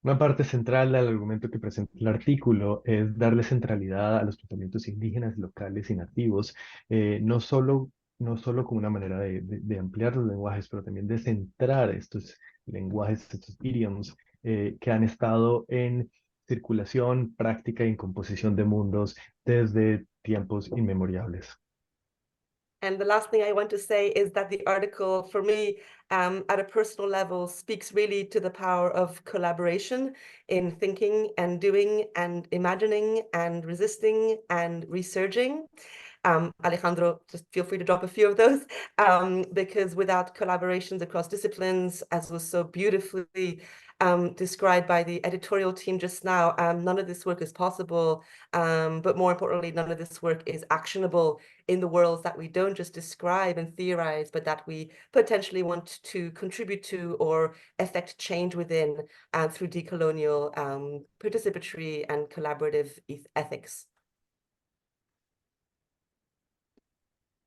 Una parte central del argumento que presenta el artículo es darle centralidad a los pensamientos indígenas, locales y nativos, no solo como una manera de ampliar los lenguajes, pero también de centrar estos lenguajes, estos idioms, que han estado en circulación, práctica y en composición de mundos desde tiempos inmemoriales. And the last thing I want to say is that the article, for me, at a personal level, speaks really to the power of collaboration in thinking and doing and imagining and resisting and resurging. Alejandro, just feel free to drop a few of those, because without collaborations across disciplines, as was so beautifully described by the editorial team just now, none of this work is possible, but more importantly, none of this work is actionable in the worlds that we don't just describe and theorize, but that we potentially want to contribute to or affect change within through decolonial, participatory and collaborative ethics.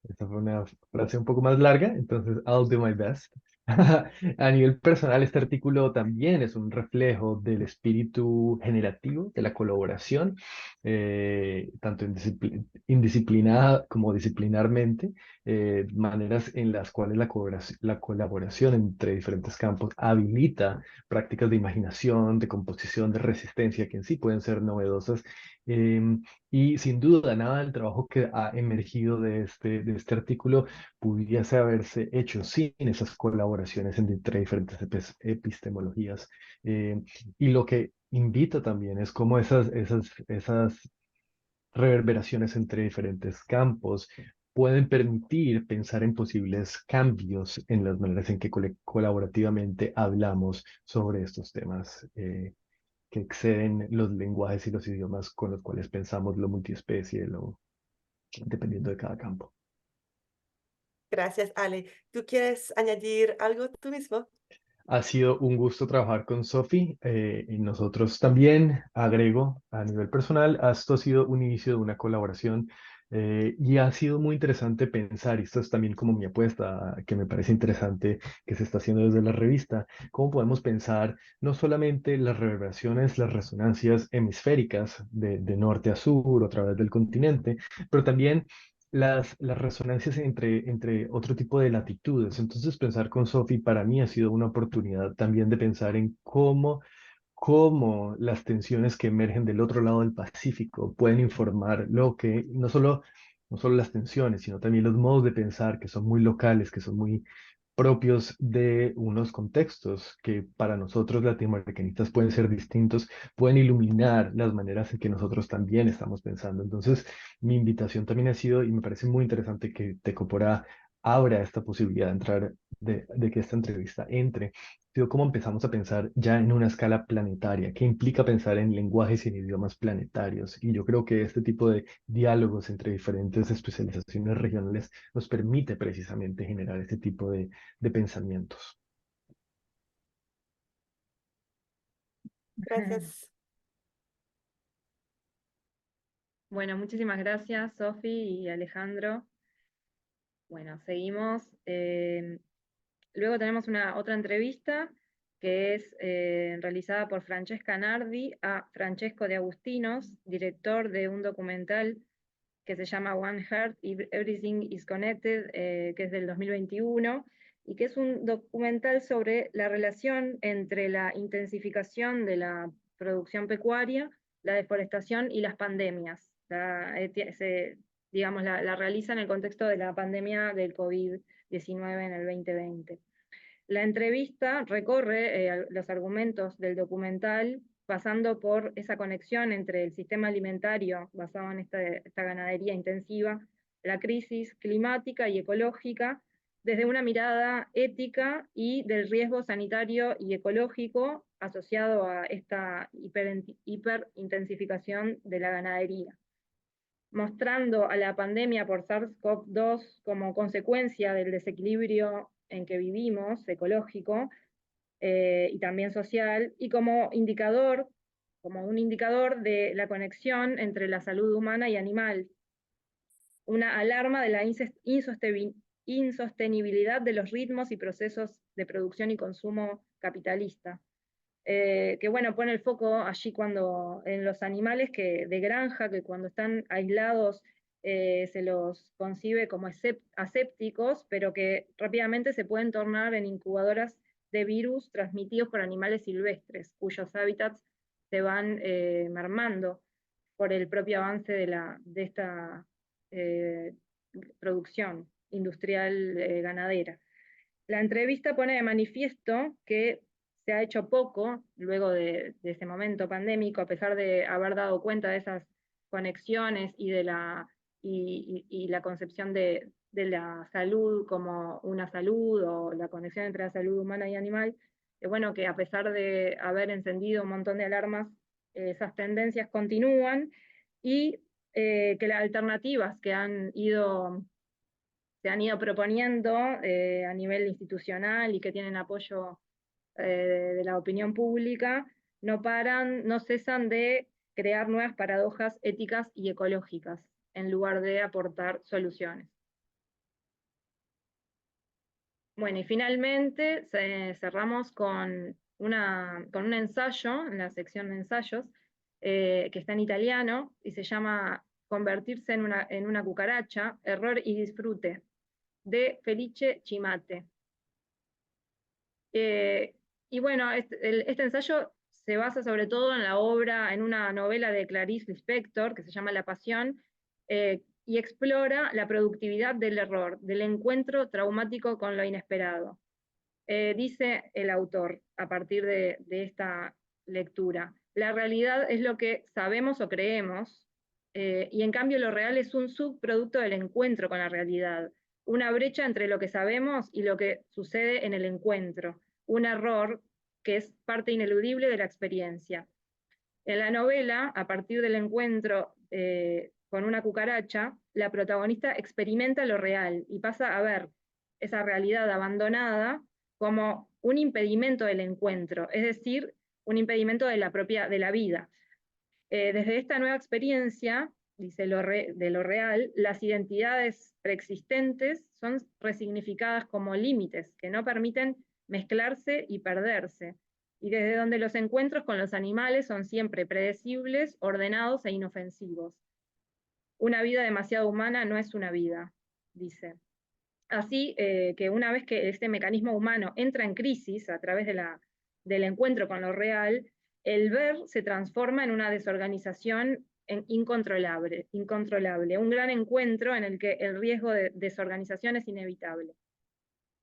Esa fue una frase un poco más larga, entonces I'll do my best. A nivel personal, este artículo también es un reflejo del espíritu generativo, de la colaboración, tanto indisciplinada como disciplinarmente, maneras en las cuales la colaboración entre diferentes campos habilita prácticas de imaginación, de composición, de resistencia, que en sí pueden ser novedosas. em, y sin duda, nada del trabajo que ha emergido de este artículo pudiese haberse hecho sin esas colaboraciones entre diferentes epistemologías. Y lo que invita también es cómo esas reverberaciones entre diferentes campos pueden permitir pensar en posibles cambios en las maneras en que colaborativamente hablamos sobre estos temas. Que exceden los lenguajes y los idiomas con los cuales pensamos lo multiespecie, dependiendo de cada campo. Gracias, Ale. ¿Tú quieres añadir algo tú mismo? Ha sido un gusto trabajar con Sophie y nosotros también, agrego, a nivel personal, esto ha sido un inicio de una colaboración y ha sido muy interesante pensar, y esto es también como mi apuesta, que me parece interesante que se está haciendo desde la revista, cómo podemos pensar no solamente las reverberaciones, las resonancias hemisféricas de norte a sur o a través del continente, pero también las resonancias entre otro tipo de latitudes. Entonces, pensar con Sophie para mí ha sido una oportunidad también de pensar en cómo las tensiones que emergen del otro lado del Pacífico pueden informar lo que, no solo las tensiones, sino también los modos de pensar que son muy locales, que son muy propios de unos contextos que para nosotros latinoamericanistas pueden ser distintos, pueden iluminar las maneras en que nosotros también estamos pensando. Entonces, mi invitación también ha sido, y me parece muy interesante que Tecopora abra esta posibilidad de entrar, de que esta entrevista entre, ha sido cómo empezamos a pensar ya en una escala planetaria, qué implica pensar en lenguajes y en idiomas planetarios. Y yo creo que este tipo de diálogos entre diferentes especializaciones regionales nos permite precisamente generar este tipo de pensamientos. Gracias. Bueno, muchísimas gracias, Sofi y Alejandro. Bueno, seguimos. Luego tenemos otra entrevista que es realizada por Francesca Nardi a Francesco de Agustinos, director de un documental que se llama One Heart, Everything is Connected, que es del 2021, y que es un documental sobre la relación entre la intensificación de la producción pecuaria, la deforestación y las pandemias. Digamos, la realiza en el contexto de la pandemia del COVID-19 en el 2020. La entrevista recorre los argumentos del documental pasando por esa conexión entre el sistema alimentario basado en esta ganadería intensiva, la crisis climática y ecológica, desde una mirada ética y del riesgo sanitario y ecológico asociado a esta hiperintensificación de la ganadería, mostrando a la pandemia por SARS-CoV-2 como consecuencia del desequilibrio en que vivimos, ecológico, y también social, y como un indicador de la conexión entre la salud humana y animal, una alarma de la insostenibilidad de los ritmos y procesos de producción y consumo capitalista. Que bueno, pone el foco allí en los animales de granja, que cuando están aislados se los concibe como asépticos, pero que rápidamente se pueden tornar en incubadoras de virus transmitidos por animales silvestres, cuyos hábitats se van mermando por el propio avance de esta producción industrial ganadera. La entrevista pone de manifiesto que se ha hecho poco luego de ese momento pandémico, a pesar de haber dado cuenta de esas conexiones y la concepción de la salud como una salud, o la conexión entre la salud humana y animal, bueno, que a pesar de haber encendido un montón de alarmas, esas tendencias continúan, y que las alternativas que se han ido proponiendo a nivel institucional y que tienen apoyo de la opinión pública, no cesan de crear nuevas paradojas éticas y ecológicas, en lugar de aportar soluciones. Bueno, y finalmente cerramos con un ensayo, en la sección de ensayos, que está en italiano, y se llama Convertirse en una cucaracha, error y disfrute, de Felice Cimate. Y bueno, este ensayo se basa sobre todo en la obra, en una novela de Clarice Lispector, que se llama La Pasión, y explora la productividad del error, del encuentro traumático con lo inesperado. Dice el autor, a partir de esta lectura, la realidad es lo que sabemos o creemos, y en cambio lo real es un subproducto del encuentro con la realidad, una brecha entre lo que sabemos y lo que sucede en el encuentro, un error que es parte ineludible de la experiencia. En la novela, a partir del encuentro con una cucaracha, la protagonista experimenta lo real y pasa a ver esa realidad abandonada como un impedimento del encuentro, es decir, un impedimento de la vida. Desde esta nueva experiencia, dice de lo real, las identidades preexistentes son resignificadas como límites que no permiten mezclarse y perderse, y desde donde los encuentros con los animales son siempre predecibles, ordenados e inofensivos. Una vida demasiado humana no es una vida, dice. Así que una vez que este mecanismo humano entra en crisis a través del encuentro con lo real, el ver se transforma en una desorganización incontrolable, un gran encuentro en el que el riesgo de desorganización es inevitable.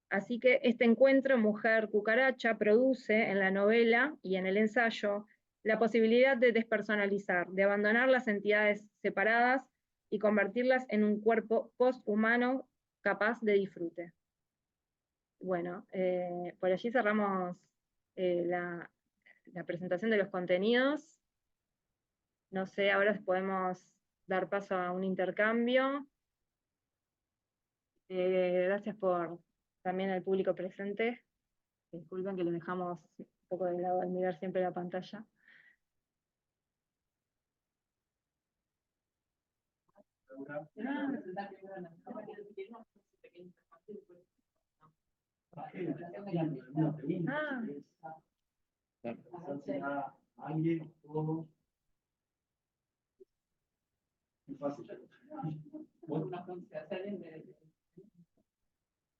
Así que este encuentro mujer-cucaracha produce en la novela y en el ensayo la posibilidad de despersonalizar, de abandonar las entidades separadas y convertirlas en un cuerpo post-humano capaz de disfrute. Bueno, por allí cerramos la presentación de los contenidos. No sé, ahora podemos dar paso a un intercambio. Gracias por también al público presente. Disculpen que los dejamos un poco de lado al mirar siempre la pantalla.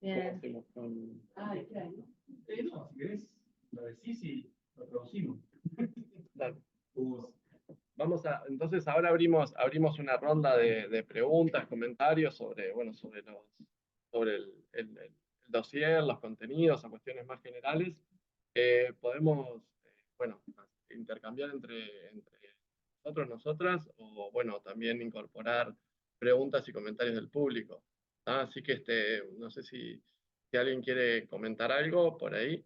Bien. No, si querés, lo decís y lo traducimos. Entonces ahora abrimos una ronda de preguntas, comentarios sobre el dossier, los contenidos, o cuestiones más generales. Podemos, intercambiar entre nosotras, o bueno, también incorporar preguntas y comentarios del público. Así que no sé si alguien quiere comentar algo por ahí.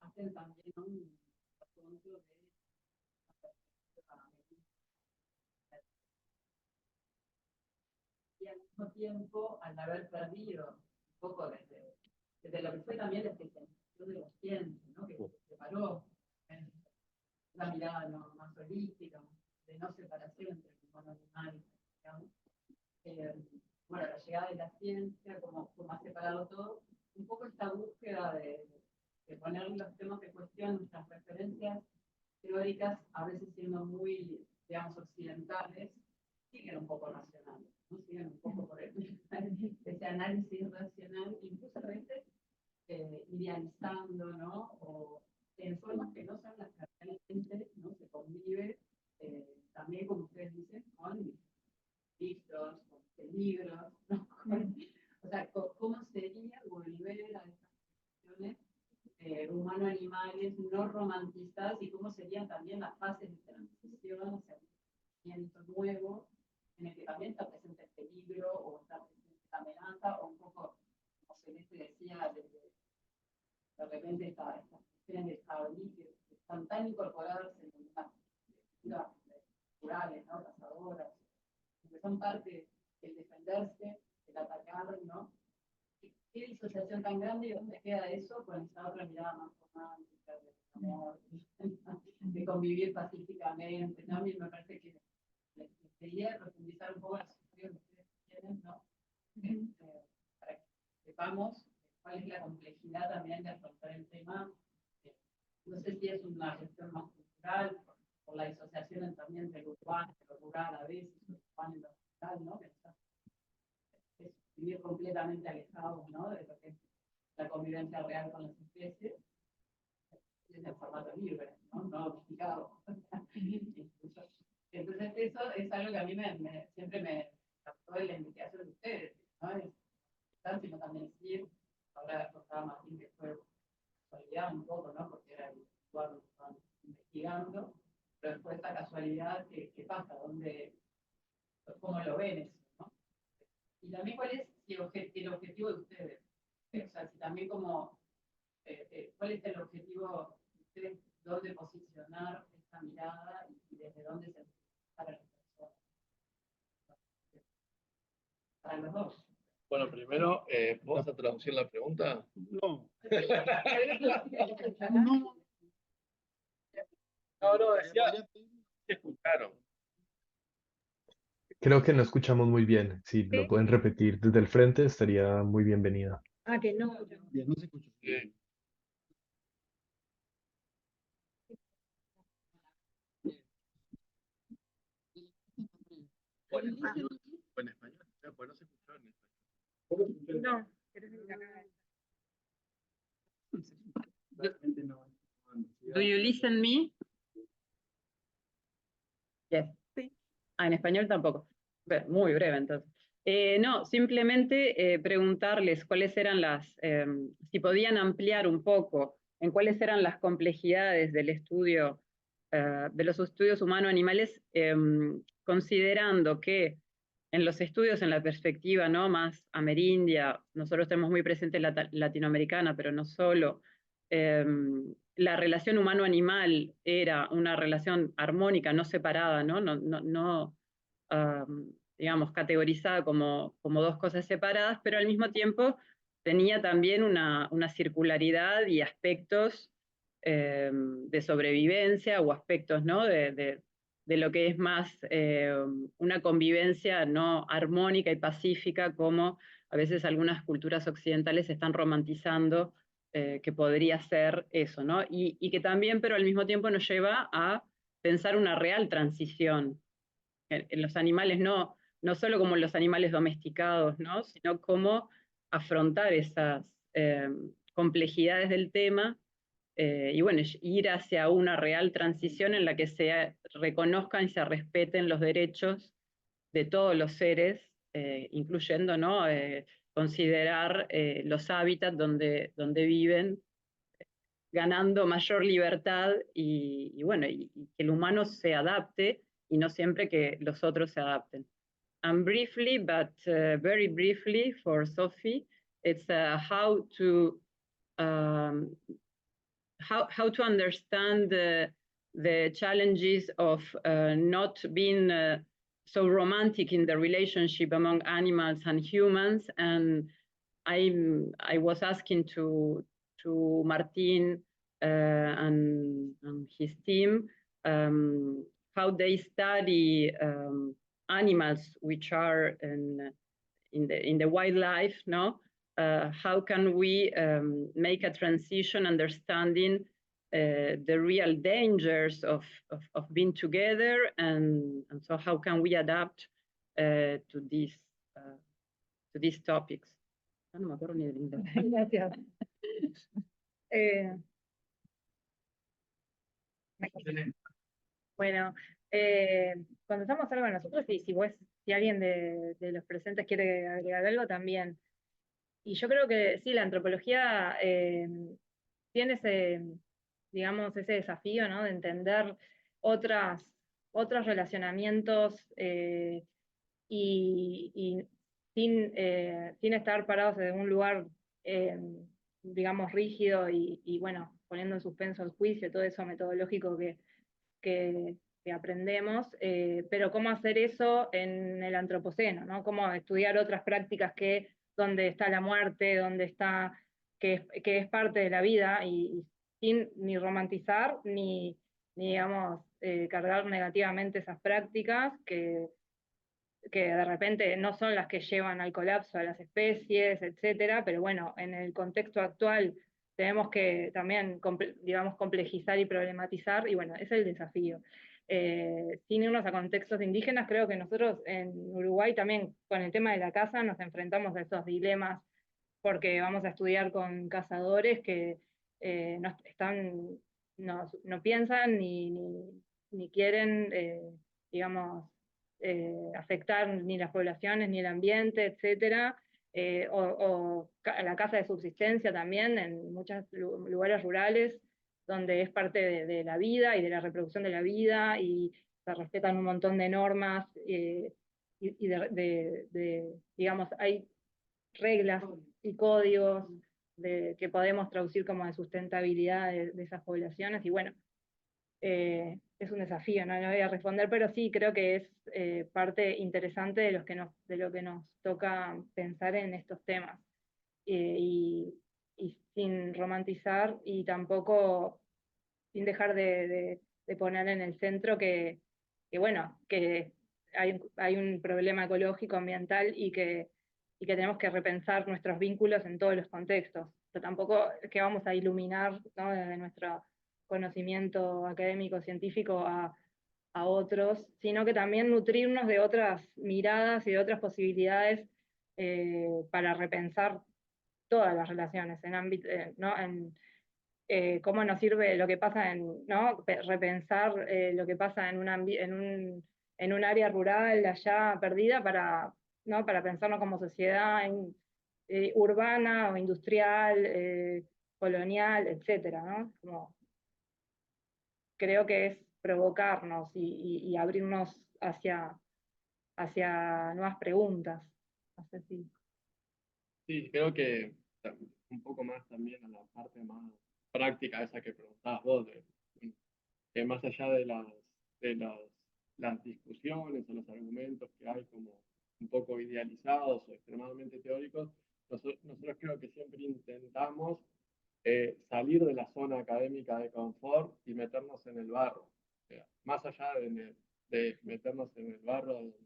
Hacen también un asunto de y al mismo tiempo, al haber perdido un poco desde lo que fue también la especialización de la ciencia, ¿no? Que se separó en una mirada más holística, de no separación entre el humano y el animal, digamos. Bueno, la llegada de la ciencia, como ha separado todo, un poco esta búsqueda de poner los temas de cuestión, nuestras referencias teóricas, a veces siendo muy, digamos, occidentales, siguen un poco racionales, ¿no? Siguen un poco por ese análisis racional, incluso a veces idealizando, ¿no? O en formas que no son las que realmente, ¿no? Se convive, también, como ustedes dicen, con libros, con peligros, ¿no? O sea, ¿cómo sería volver a estas cuestiones humano-animales no romantizadas, y cómo serían también las fases de transición hacia un movimiento nuevo en el que también está presente el peligro o está presente la amenaza, o un poco, como Celeste decía, de repente estas cuestiones de jabalí que están tan incorporadas en las culturas rurales, ¿no? Cazadoras, que son parte el defenderse, el atacar, ¿no? ¿Qué disociación tan grande y dónde queda eso con esa otra mirada más romántica, de amor, de convivir pacíficamente, ¿no? A mí me parece que les quería profundizar un poco las historias que ustedes tienen, ¿no? Para que sepamos cuál es la complejidad también de afrontar el tema. No sé si es una cuestión más cultural, por la disociación también entre lo urbano y lo rural a veces, lo urbano y lo rural, ¿no? Es vivir completamente alejados, ¿no? De lo que es la convivencia real con las especies, en el formato libre, ¿no? No domesticado. Entonces eso es algo que a mí siempre me captó en la investigación de ustedes, ¿no? Sino también decir, ahora contaba Martín que fue casualidad un poco, ¿no? Porque era el lugar donde estaban investigando, pero después esta casualidad, ¿qué pasa? ¿Cómo lo ven eso, ¿no? Y también cuál es el objetivo de ustedes. O sea, si también como, ¿cuál es el objetivo de ustedes? ¿Dónde posicionar esta mirada y desde dónde se para las personas? Para los dos. Bueno, primero, ¿vos vas a traducir la pregunta? No. No, decía, ¿se escucharon? Creo que no escuchamos muy bien. Si lo pueden repetir desde el frente, estaría muy bienvenida. Que no. Bien, no se escucha. Sí. O en español, pues no se escuchó en español. No. Do you listen me? Yes. Sí. En español tampoco. Muy breve entonces. No, simplemente preguntarles cuáles eran si podían ampliar un poco en cuáles eran las complejidades del estudio, de los estudios humano-animales, considerando que en los estudios, en la perspectiva, ¿no?, más amerindia, nosotros tenemos muy presente la latinoamericana, pero no solo, la relación humano-animal era una relación armónica, no separada, ¿no? No digamos, categorizada como dos cosas separadas, pero al mismo tiempo tenía también una circularidad y aspectos de sobrevivencia o aspectos, ¿no?, de lo que es más una convivencia no armónica y pacífica, como a veces algunas culturas occidentales están romantizando que podría ser eso, ¿no? Y que también, pero al mismo tiempo nos lleva a pensar una real transición en los animales, no solo como los animales domesticados, ¿no?, sino cómo afrontar esas complejidades del tema y bueno, ir hacia una real transición en la que se reconozcan y se respeten los derechos de todos los seres, incluyendo, ¿no?, considerar los hábitats donde viven, ganando mayor libertad y bueno, y que el humano se adapte y no siempre que los otros se adapten. And briefly, but very briefly for Sophie, it's how to understand the challenges of not being so romantic in the relationship among animals and humans. And I was asking to Martin and his team how they study animals which are in the wildlife, no? How can we make a transition understanding the real dangers of being together, and so how can we adapt to these topics? No me acuerdo ni del inglés. Gracias. Bueno, cuando estamos algo nosotros, y si alguien de los presentes quiere agregar algo también. Y yo creo que sí, la antropología tiene digamos, ese desafío, ¿no?, de entender otros relacionamientos y sin estar parados en un lugar, digamos, rígido y bueno, poniendo en suspenso el juicio, todo eso metodológico que que aprendemos, pero cómo hacer eso en el antropoceno, ¿no? Cómo estudiar otras prácticas donde está la muerte, donde está, que es parte de la vida, y sin ni romantizar, ni digamos, cargar negativamente esas prácticas que de repente no son las que llevan al colapso de las especies, etcétera, pero bueno, en el contexto actual tenemos que también, digamos, complejizar y problematizar, y bueno, ese es el desafío. Sin irnos a contextos indígenas, creo que nosotros en Uruguay también con el tema de la caza nos enfrentamos a esos dilemas, porque vamos a estudiar con cazadores que no piensan ni quieren, digamos, afectar ni las poblaciones, ni el ambiente, etcétera, la caza de subsistencia también en muchos lugares rurales, donde es parte de la vida y de la reproducción de la vida, y se respetan un montón de normas, y digamos, hay reglas y códigos que podemos traducir como de sustentabilidad de esas poblaciones, y bueno, es un desafío, no lo voy a responder, pero sí creo que es parte interesante de lo que nos toca pensar en estos temas. Y sin romantizar y tampoco sin dejar de poner en el centro bueno, que hay un problema ecológico, ambiental, y que tenemos que repensar nuestros vínculos en todos los contextos. Pero tampoco es que vamos a iluminar, ¿no?, desde nuestro conocimiento académico, científico a otros, sino que también nutrirnos de otras miradas y de otras posibilidades, para repensar todas las relaciones en ámbito, ¿no?, cómo nos sirve lo que pasa ¿no?, repensar lo que pasa en un área rural allá perdida ¿no?, para pensarnos como sociedad urbana o industrial, colonial, etcétera, ¿no? Creo que es provocarnos y abrirnos hacia nuevas preguntas. No sé si... Sí, creo que un poco más también a la parte más práctica, esa que preguntabas vos, que más allá de las discusiones o los argumentos que hay como un poco idealizados o extremadamente teóricos, nosotros creo que siempre intentamos salir de la zona académica de confort y meternos en el barro. O sea, más allá de meternos en el barro donde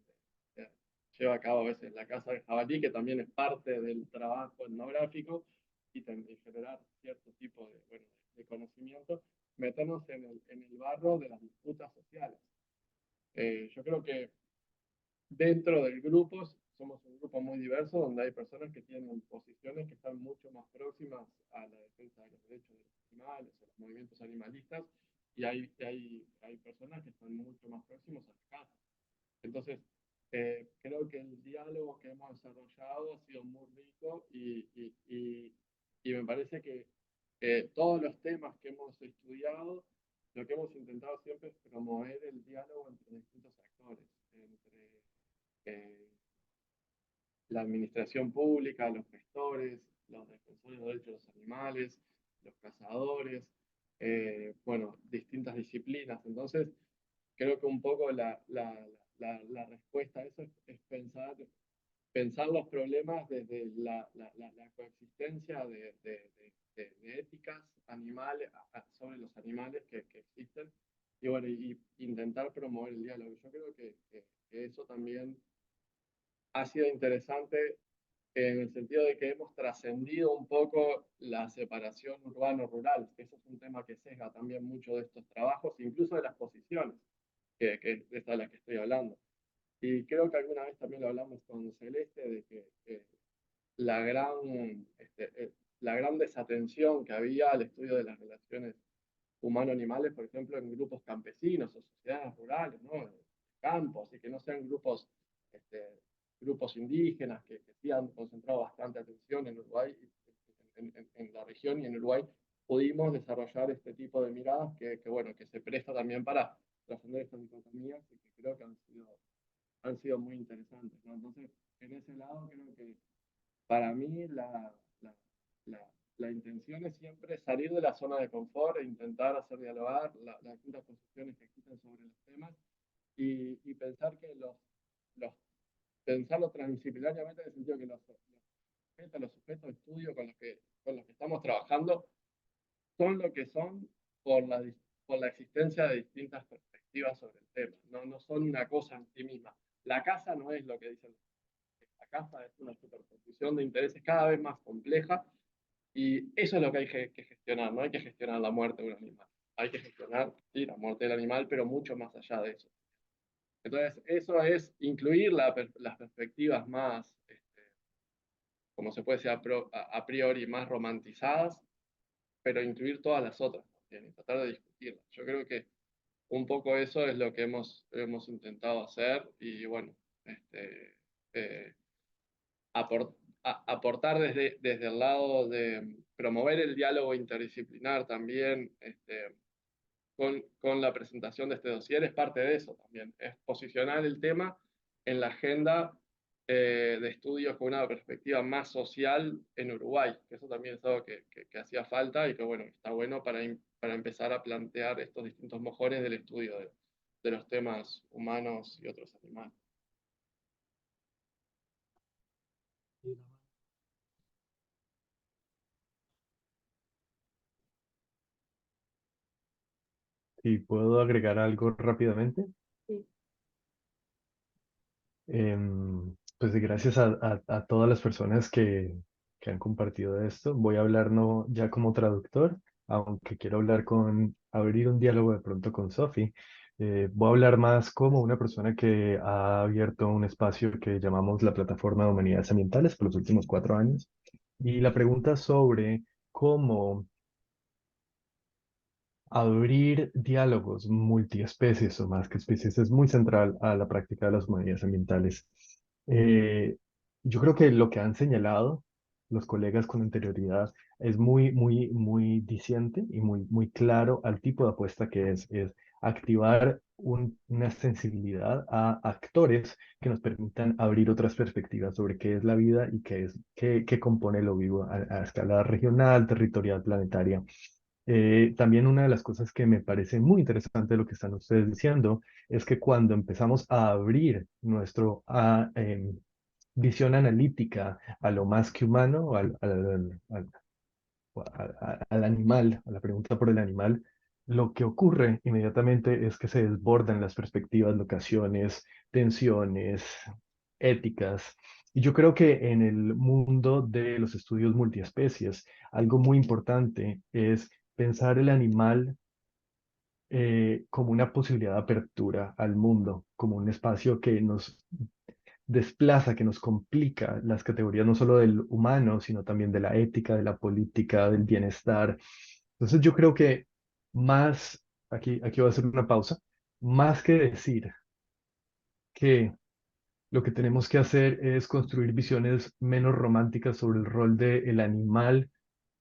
lleva a cabo a veces la caza del jabalí, que también es parte del trabajo etnográfico, y también generar cierto tipo de conocimiento, meternos en el barro de las disputas sociales. Yo creo que dentro del grupo somos un grupo muy diverso, donde hay personas que tienen posiciones que están mucho más próximas a la defensa de los derechos de los animales, a los movimientos animalistas, y hay personas que están mucho más próximos a la caza. Entonces, creo que el diálogo que hemos desarrollado ha sido muy rico, y me parece que todos los temas que hemos estudiado, lo que hemos intentado siempre es promover el diálogo entre distintos actores, entre la administración pública, los gestores, los defensores de derechos de los animales, los cazadores, bueno, distintas disciplinas. Entonces, creo que un poco la respuesta a eso es pensar los problemas desde la coexistencia de éticas animales, sobre los animales que existen, y bueno, y intentar promover el diálogo. Yo creo que eso también ha sido interesante en el sentido de que hemos trascendido un poco la separación urbano-rural. Eso es un tema que sesga también mucho de estos trabajos, incluso de las posiciones, que es esta de la que estoy hablando. Y creo que alguna vez también lo hablamos con Celeste, de que la gran desatención que había al estudio de las relaciones humano-animales, por ejemplo, en grupos campesinos o sociedades rurales, ¿no?, campos, y que no sean grupos indígenas, que sí han concentrado bastante atención en Uruguay, en la región y en Uruguay, pudimos desarrollar este tipo de miradas bueno, que se presta también para trascender estas dicotomías, y que creo que han sido muy interesantes, ¿no? Entonces, en ese lado creo que para mí la intención es siempre salir de la zona de confort e intentar hacer dialogar las distintas posiciones que existen sobre los temas y pensar que pensarlo transdisciplinariamente en el sentido que los sujetos de estudio con los que estamos trabajando son lo que son por la existencia de distintas perspectivas sobre el tema. No son una cosa en sí misma. La casa no es lo que dicen. La casa es una superposición de intereses cada vez más compleja y eso es lo que hay que gestionar. No hay que gestionar la muerte de un animal. Hay que gestionar, sí, la muerte del animal, pero mucho más allá de eso. Entonces, eso es incluir las perspectivas más, como se puede decir a priori, más romantizadas, pero incluir todas las otras también y tratar de discutirlas. Yo creo que un poco eso es lo que hemos intentado hacer y bueno, aportar desde el lado de promover el diálogo interdisciplinar también con la presentación de este dossier es parte de eso también, es posicionar el tema en la agenda de estudios con una perspectiva más social en Uruguay, que eso también es algo que hacía falta y que bueno, está bueno para empezar a plantear estos distintos mojores del estudio de los temas humanos y otros animales. ¿Y puedo agregar algo rápidamente? Sí. Pues gracias a todas las personas que han compartido esto. Voy a hablar no ya como traductor, aunque quiero abrir un diálogo de pronto con Sophie. Voy a hablar más como una persona que ha abierto un espacio que llamamos la Plataforma de Humanidades Ambientales por los últimos 4 años. Y la pregunta sobre cómo abrir diálogos multiespecies o más que especies es muy central a la práctica de las humanidades ambientales. Yo creo que lo que han señalado los colegas con anterioridad es muy diciente y muy claro al tipo de apuesta que es activar una sensibilidad a actores que nos permitan abrir otras perspectivas sobre qué es la vida y qué compone lo vivo a escala regional, territorial, planetaria. También una de las cosas que me parece muy interesante de lo que están ustedes diciendo es que cuando empezamos a abrir nuestra visión analítica a lo más que humano, al animal, a la pregunta por el animal, lo que ocurre inmediatamente es que se desbordan las perspectivas, locaciones, tensiones, éticas. Y yo creo que en el mundo de los estudios multiespecies, algo muy importante es pensar el animal como una posibilidad de apertura al mundo, como un espacio que nos desplaza, que nos complica las categorías no solo del humano, sino también de la ética, de la política, del bienestar. Entonces yo creo que aquí voy a hacer una pausa, más que decir que lo que tenemos que hacer es construir visiones menos románticas sobre el rol del animal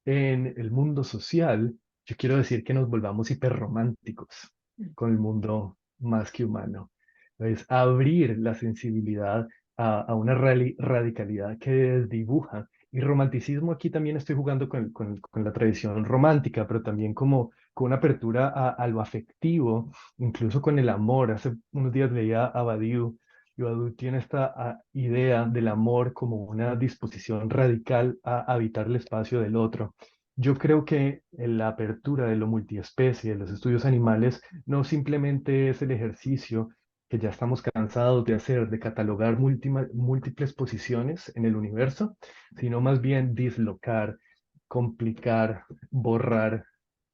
en el mundo social, yo quiero decir que nos volvamos hiperrománticos con el mundo más que humano. Es abrir la sensibilidad a una radicalidad que desdibuja. Y romanticismo aquí también estoy jugando con la tradición romántica, pero también como con una apertura a lo afectivo, incluso con el amor. Hace unos días leía a Badiou y Badiou tiene esta idea del amor como una disposición radical a habitar el espacio del otro. Yo creo que la apertura de lo multiespecie, de los estudios animales, no simplemente es el ejercicio que ya estamos cansados de hacer, de catalogar múltiples posiciones en el universo, sino más bien dislocar, complicar, borrar.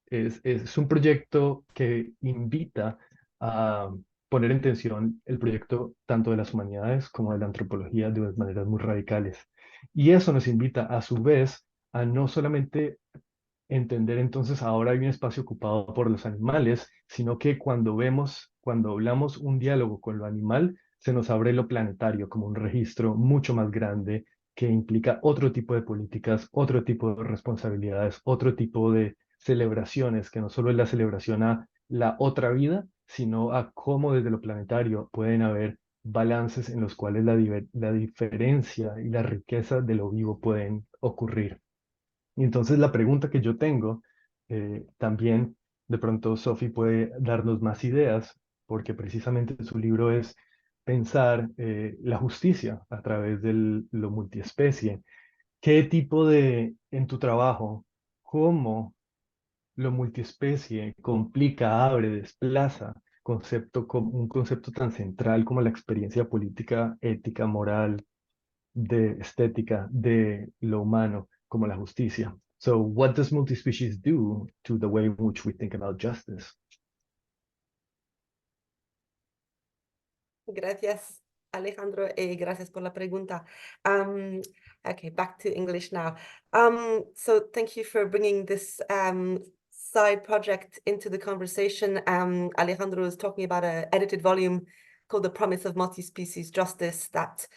Es un proyecto que invita a poner en tensión el proyecto tanto de las humanidades como de la antropología de maneras muy radicales. Y eso nos invita a su vez a no solamente entender entonces ahora hay un espacio ocupado por los animales, sino que cuando hablamos un diálogo con lo animal, se nos abre lo planetario como un registro mucho más grande que implica otro tipo de políticas, otro tipo de responsabilidades, otro tipo de celebraciones, que no solo es la celebración a la otra vida, sino a cómo desde lo planetario pueden haber balances en los cuales la diferencia y la riqueza de lo vivo pueden ocurrir. Y entonces la pregunta que yo tengo, también de pronto Sophie puede darnos más ideas, porque precisamente su libro es pensar la justicia a través de lo multiespecie. ¿Qué tipo en tu trabajo, cómo lo multiespecie complica, abre, desplaza un concepto tan central como la experiencia política, ética, moral, de estética de lo humano como la justicia? So, what does multispecies do to the way in which we think about justice? Gracias, Alejandro, gracias por la pregunta. Okay, back to English now. So thank you for bringing this side project into the conversation. Alejandro was talking about an edited volume called The Promise of Multi-Species Justice that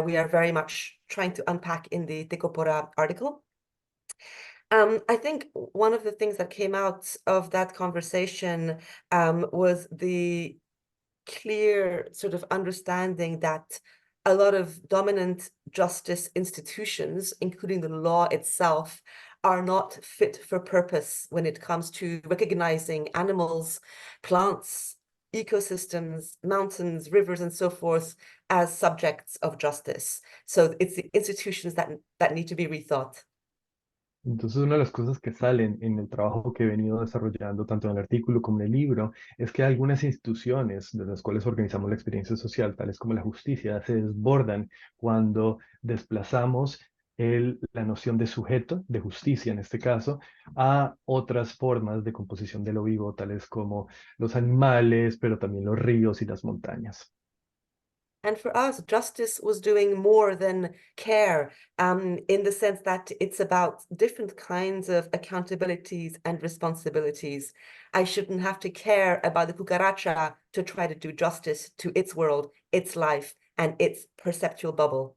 we are very much trying to unpack in the Tecopora article. I think one of the things that came out of that conversation was the clear sort of understanding that a lot of dominant justice institutions, including the law itself, are not fit for purpose when it comes to recognizing animals, plants, ecosystems, mountains, rivers, and so forth as subjects of justice. So it's the institutions that need to be rethought. Entonces, una de las cosas que salen en el trabajo que he venido desarrollando, tanto en el artículo como en el libro, es que algunas instituciones de las cuales organizamos la experiencia social, tales como la justicia, se desbordan cuando desplazamos la noción de sujeto, de justicia en este caso, a otras formas de composición de lo vivo, tales como los animales, pero también los ríos y las montañas. And for us, justice was doing more than care, in the sense that it's about different kinds of accountabilities and responsibilities. I shouldn't have to care about the cucaracha to try to do justice to its world, its life, and its perceptual bubble.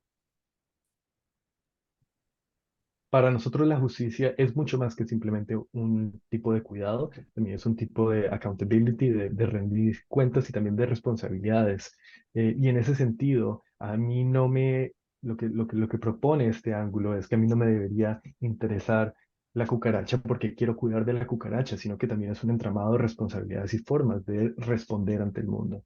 Para nosotros la justicia es mucho más que simplemente un tipo de cuidado, también es un tipo de accountability, de rendir cuentas y también de responsabilidades. Y en ese sentido, a mí no me, lo que propone este ángulo es que a mí no me debería interesar la cucaracha porque quiero cuidar de la cucaracha, sino que también es un entramado de responsabilidades y formas de responder ante el mundo.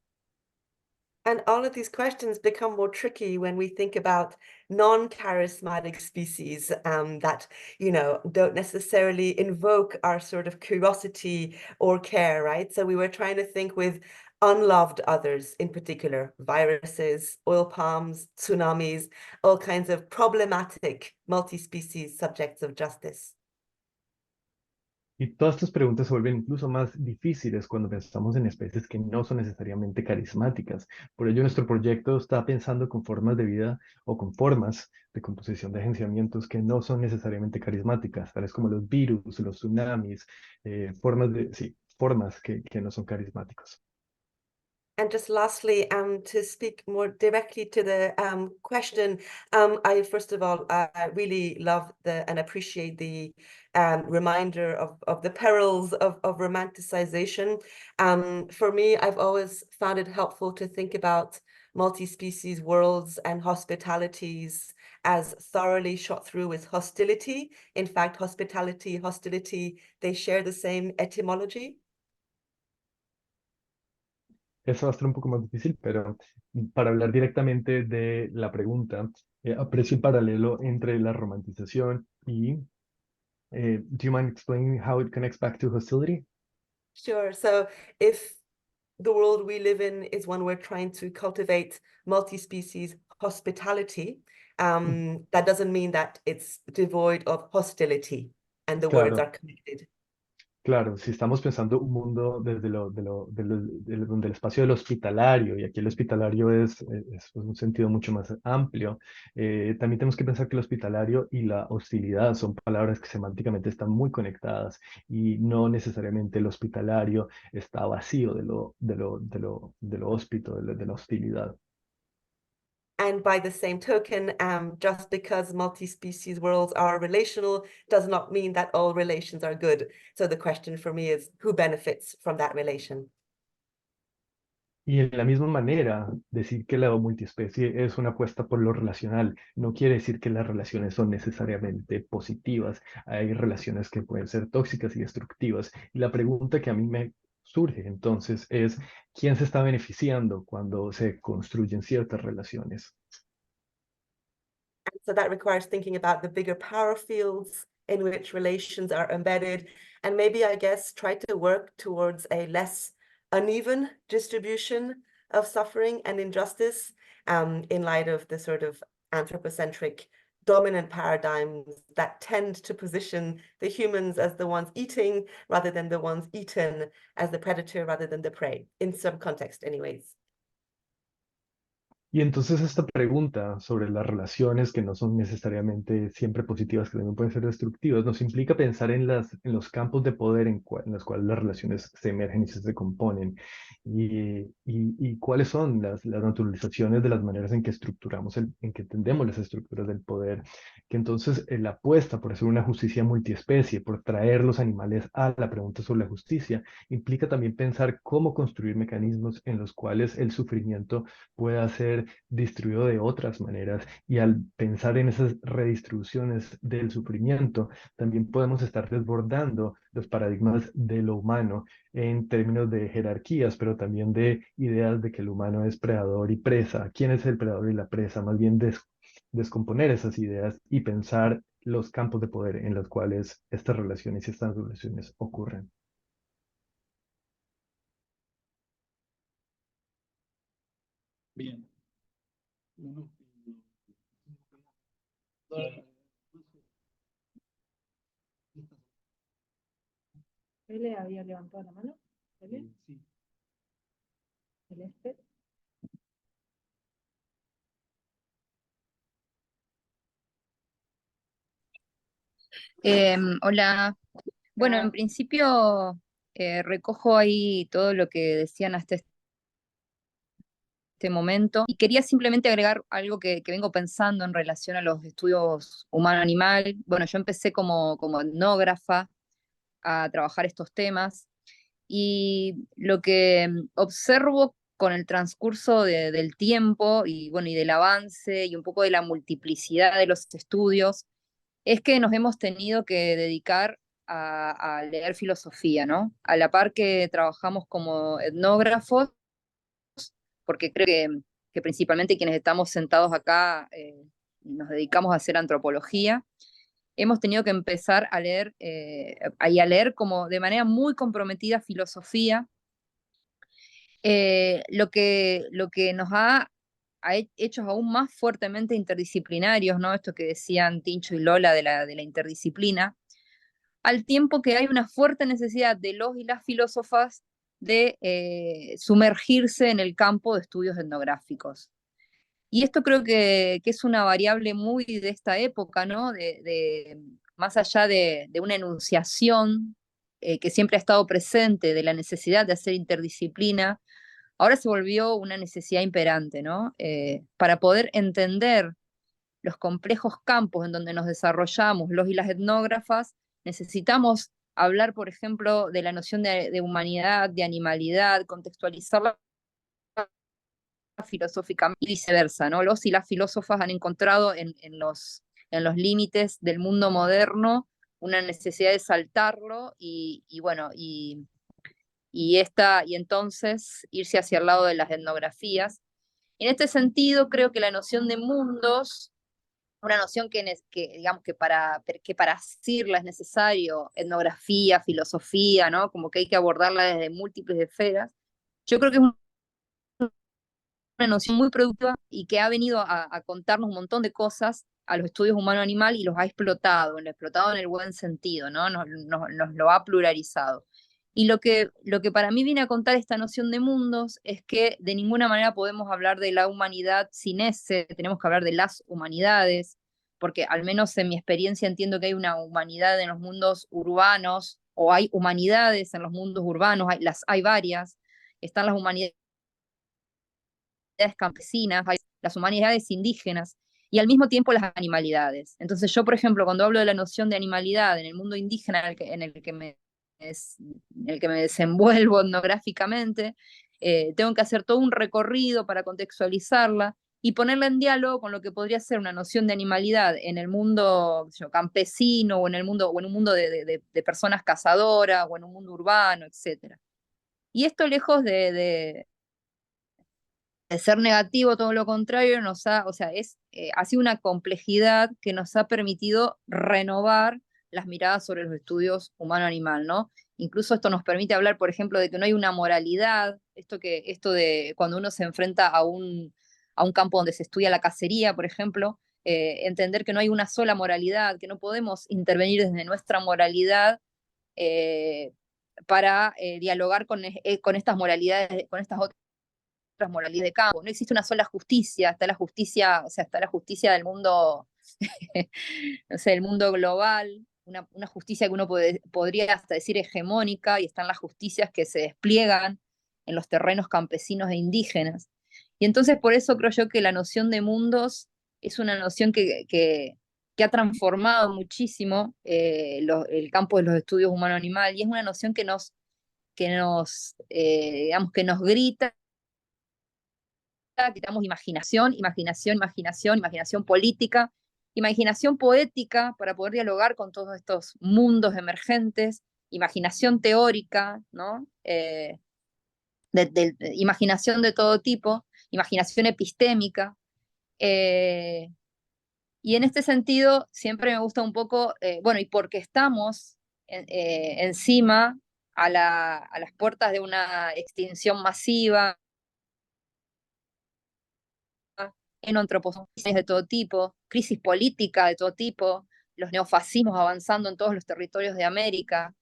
And all of these questions become more tricky when we think about non-charismatic species that, don't necessarily invoke our sort of curiosity or care, right? So we were trying to think with unloved others, in particular, viruses, oil palms, tsunamis, all kinds of problematic multi-species subjects of justice. Y todas estas preguntas se vuelven incluso más difíciles cuando pensamos en especies que no son necesariamente carismáticas. Por ello, nuestro proyecto está pensando con formas de vida o con formas de composición de agenciamientos que no son necesariamente carismáticas, tales como los virus, los tsunamis, formas que no son carismáticos. And just lastly, to speak more directly to the question, I first of all really love and appreciate the reminder of the perils of romanticization. For me, I've always found it helpful to think about multi-species worlds and hospitalities as thoroughly shot through with hostility. In fact, hospitality, hostility, they share the same etymology. Eso va a ser un poco más difícil, pero para hablar directamente de la pregunta, aprecio el paralelo entre la romantización y do you mind explaining how it connects back to hostility? Sure. So if the world we live in is one we're trying to cultivate multi-species hospitality, that doesn't mean that it's devoid of hostility, and the words are connected. Claro, si estamos pensando un mundo desde donde el espacio del hospitalario, y aquí el hospitalario es un sentido mucho más amplio, también tenemos que pensar que el hospitalario y la hostilidad son palabras que semánticamente están muy conectadas y no necesariamente el hospitalario está vacío de lo hóspito, de la hostilidad. And by the same token, just because multi-species worlds are relational does not mean that all relations are good. So the question for me is, who benefits from that relation? Y en la misma manera, decir que la multiespecie es una apuesta por lo relacional no quiere decir que las relaciones son necesariamente positivas. Hay relaciones que pueden ser tóxicas y destructivas. Y la pregunta que a mí me surge entonces es, ¿quién se está beneficiando cuando se construyen ciertas relaciones? So that requires thinking about the bigger power fields in which relations are embedded, and maybe, I guess, try to work towards a less uneven distribution of suffering and injustice, in light of the sort of anthropocentric dominant paradigms that tend to position the humans as the ones eating rather than the ones eaten, as the predator rather than the prey, in some context anyways. Y entonces esta pregunta sobre las relaciones que no son necesariamente siempre positivas, que también pueden ser destructivas, nos implica pensar en los campos de poder en los cuales las relaciones se emergen y se decomponen, y cuáles son las naturalizaciones de las maneras en que estructuramos, en que entendemos las estructuras del poder, que entonces la apuesta por hacer una justicia multiespecie, por traer los animales a la pregunta sobre la justicia, implica también pensar cómo construir mecanismos en los cuales el sufrimiento pueda ser distribuido de otras maneras, y al pensar en esas redistribuciones del sufrimiento, también podemos estar desbordando los paradigmas de lo humano en términos de jerarquías, pero también de ideas de que el humano es predador y presa. ¿Quién es el predador y la presa? Más bien descomponer esas ideas y pensar los campos de poder en los cuales estas relaciones y estas relaciones ocurren. Bien. L había levantado la mano. L. Sí. Celeste. Hola. Bueno, en principio recojo ahí todo lo que decían hasta este momento y quería simplemente agregar algo que vengo pensando en relación a los estudios humano-animal. Bueno, yo empecé como etnógrafa a trabajar estos temas y lo que observo con el transcurso del tiempo y bueno, y del avance y un poco de la multiplicidad de los estudios es que nos hemos tenido que dedicar a leer filosofía, ¿no? A la par que trabajamos como etnógrafos, porque creo que principalmente quienes estamos sentados acá nos dedicamos a hacer antropología, hemos tenido que empezar a leer, y a leer como de manera muy comprometida filosofía, lo que nos ha hecho aún más fuertemente interdisciplinarios, ¿no? Esto que decían Tincho y Lola de la interdisciplina, al tiempo que hay una fuerte necesidad de los y las filósofas de sumergirse en el campo de estudios etnográficos. Y esto creo que es una variable muy de esta época, ¿no? Más allá de una enunciación que siempre ha estado presente de la necesidad de hacer interdisciplina, ahora se volvió una necesidad imperante, ¿no? Para poder entender los complejos campos en donde nos desarrollamos los y las etnógrafas, necesitamos hablar, por ejemplo, de la noción de humanidad, de animalidad, contextualizarla filosóficamente y viceversa, ¿no? Los y las filósofas han encontrado en los límites del mundo moderno una necesidad de saltarlo y bueno, y entonces irse hacia el lado de las etnografías. En este sentido, creo que la noción de mundos, una noción digamos que para asirla es necesario etnografía, filosofía, ¿no? Como que hay que abordarla desde múltiples esferas. Yo creo que es una noción muy productiva y que ha venido a contarnos un montón de cosas a los estudios humano-animal y los ha explotado en el buen sentido, ¿no? Nos lo ha pluralizado. Y lo que para mí viene a contar esta noción de mundos es que de ninguna manera podemos hablar de la humanidad sin ese, tenemos que hablar de las humanidades, porque al menos en mi experiencia entiendo que hay una humanidad en los mundos urbanos, o hay humanidades en los mundos urbanos, hay varias, están las humanidades campesinas, hay las humanidades indígenas y al mismo tiempo las animalidades. Entonces yo, por ejemplo, cuando hablo de la noción de animalidad en el mundo indígena en el que me desenvuelvo etnográficamente, tengo que hacer todo un recorrido para contextualizarla y ponerla en diálogo con lo que podría ser una noción de animalidad en el mundo campesino o en un mundo de personas cazadoras o en un mundo urbano, etc. Y esto lejos de ser negativo, todo lo contrario, ha sido una complejidad que nos ha permitido renovar las miradas sobre los estudios humano-animal, ¿no? Incluso esto nos permite hablar, por ejemplo, de que no hay una moralidad, esto de cuando uno se enfrenta a un campo donde se estudia la cacería, por ejemplo, entender que no hay una sola moralidad, que no podemos intervenir desde nuestra moralidad para dialogar con estas moralidades, con estas otras moralidades de campo. No existe una sola justicia, está la justicia del mundo, no sé, el mundo global, una justicia que uno podría hasta decir hegemónica, y están las justicias que se despliegan en los terrenos campesinos e indígenas. Y entonces por eso creo yo que la noción de mundos es una noción que ha transformado muchísimo el campo de los estudios humano-animal, y es una noción digamos, que nos grita que tenemos imaginación política, imaginación poética para poder dialogar con todos estos mundos emergentes, imaginación teórica, ¿no? Imaginación de todo tipo, imaginación epistémica. Y en este sentido, siempre me gusta un poco, bueno, y porque estamos encima a las puertas de una extinción masiva, en antropocentrismos de todo tipo, crisis política de todo tipo, los neofascismos avanzando en todos los territorios de América.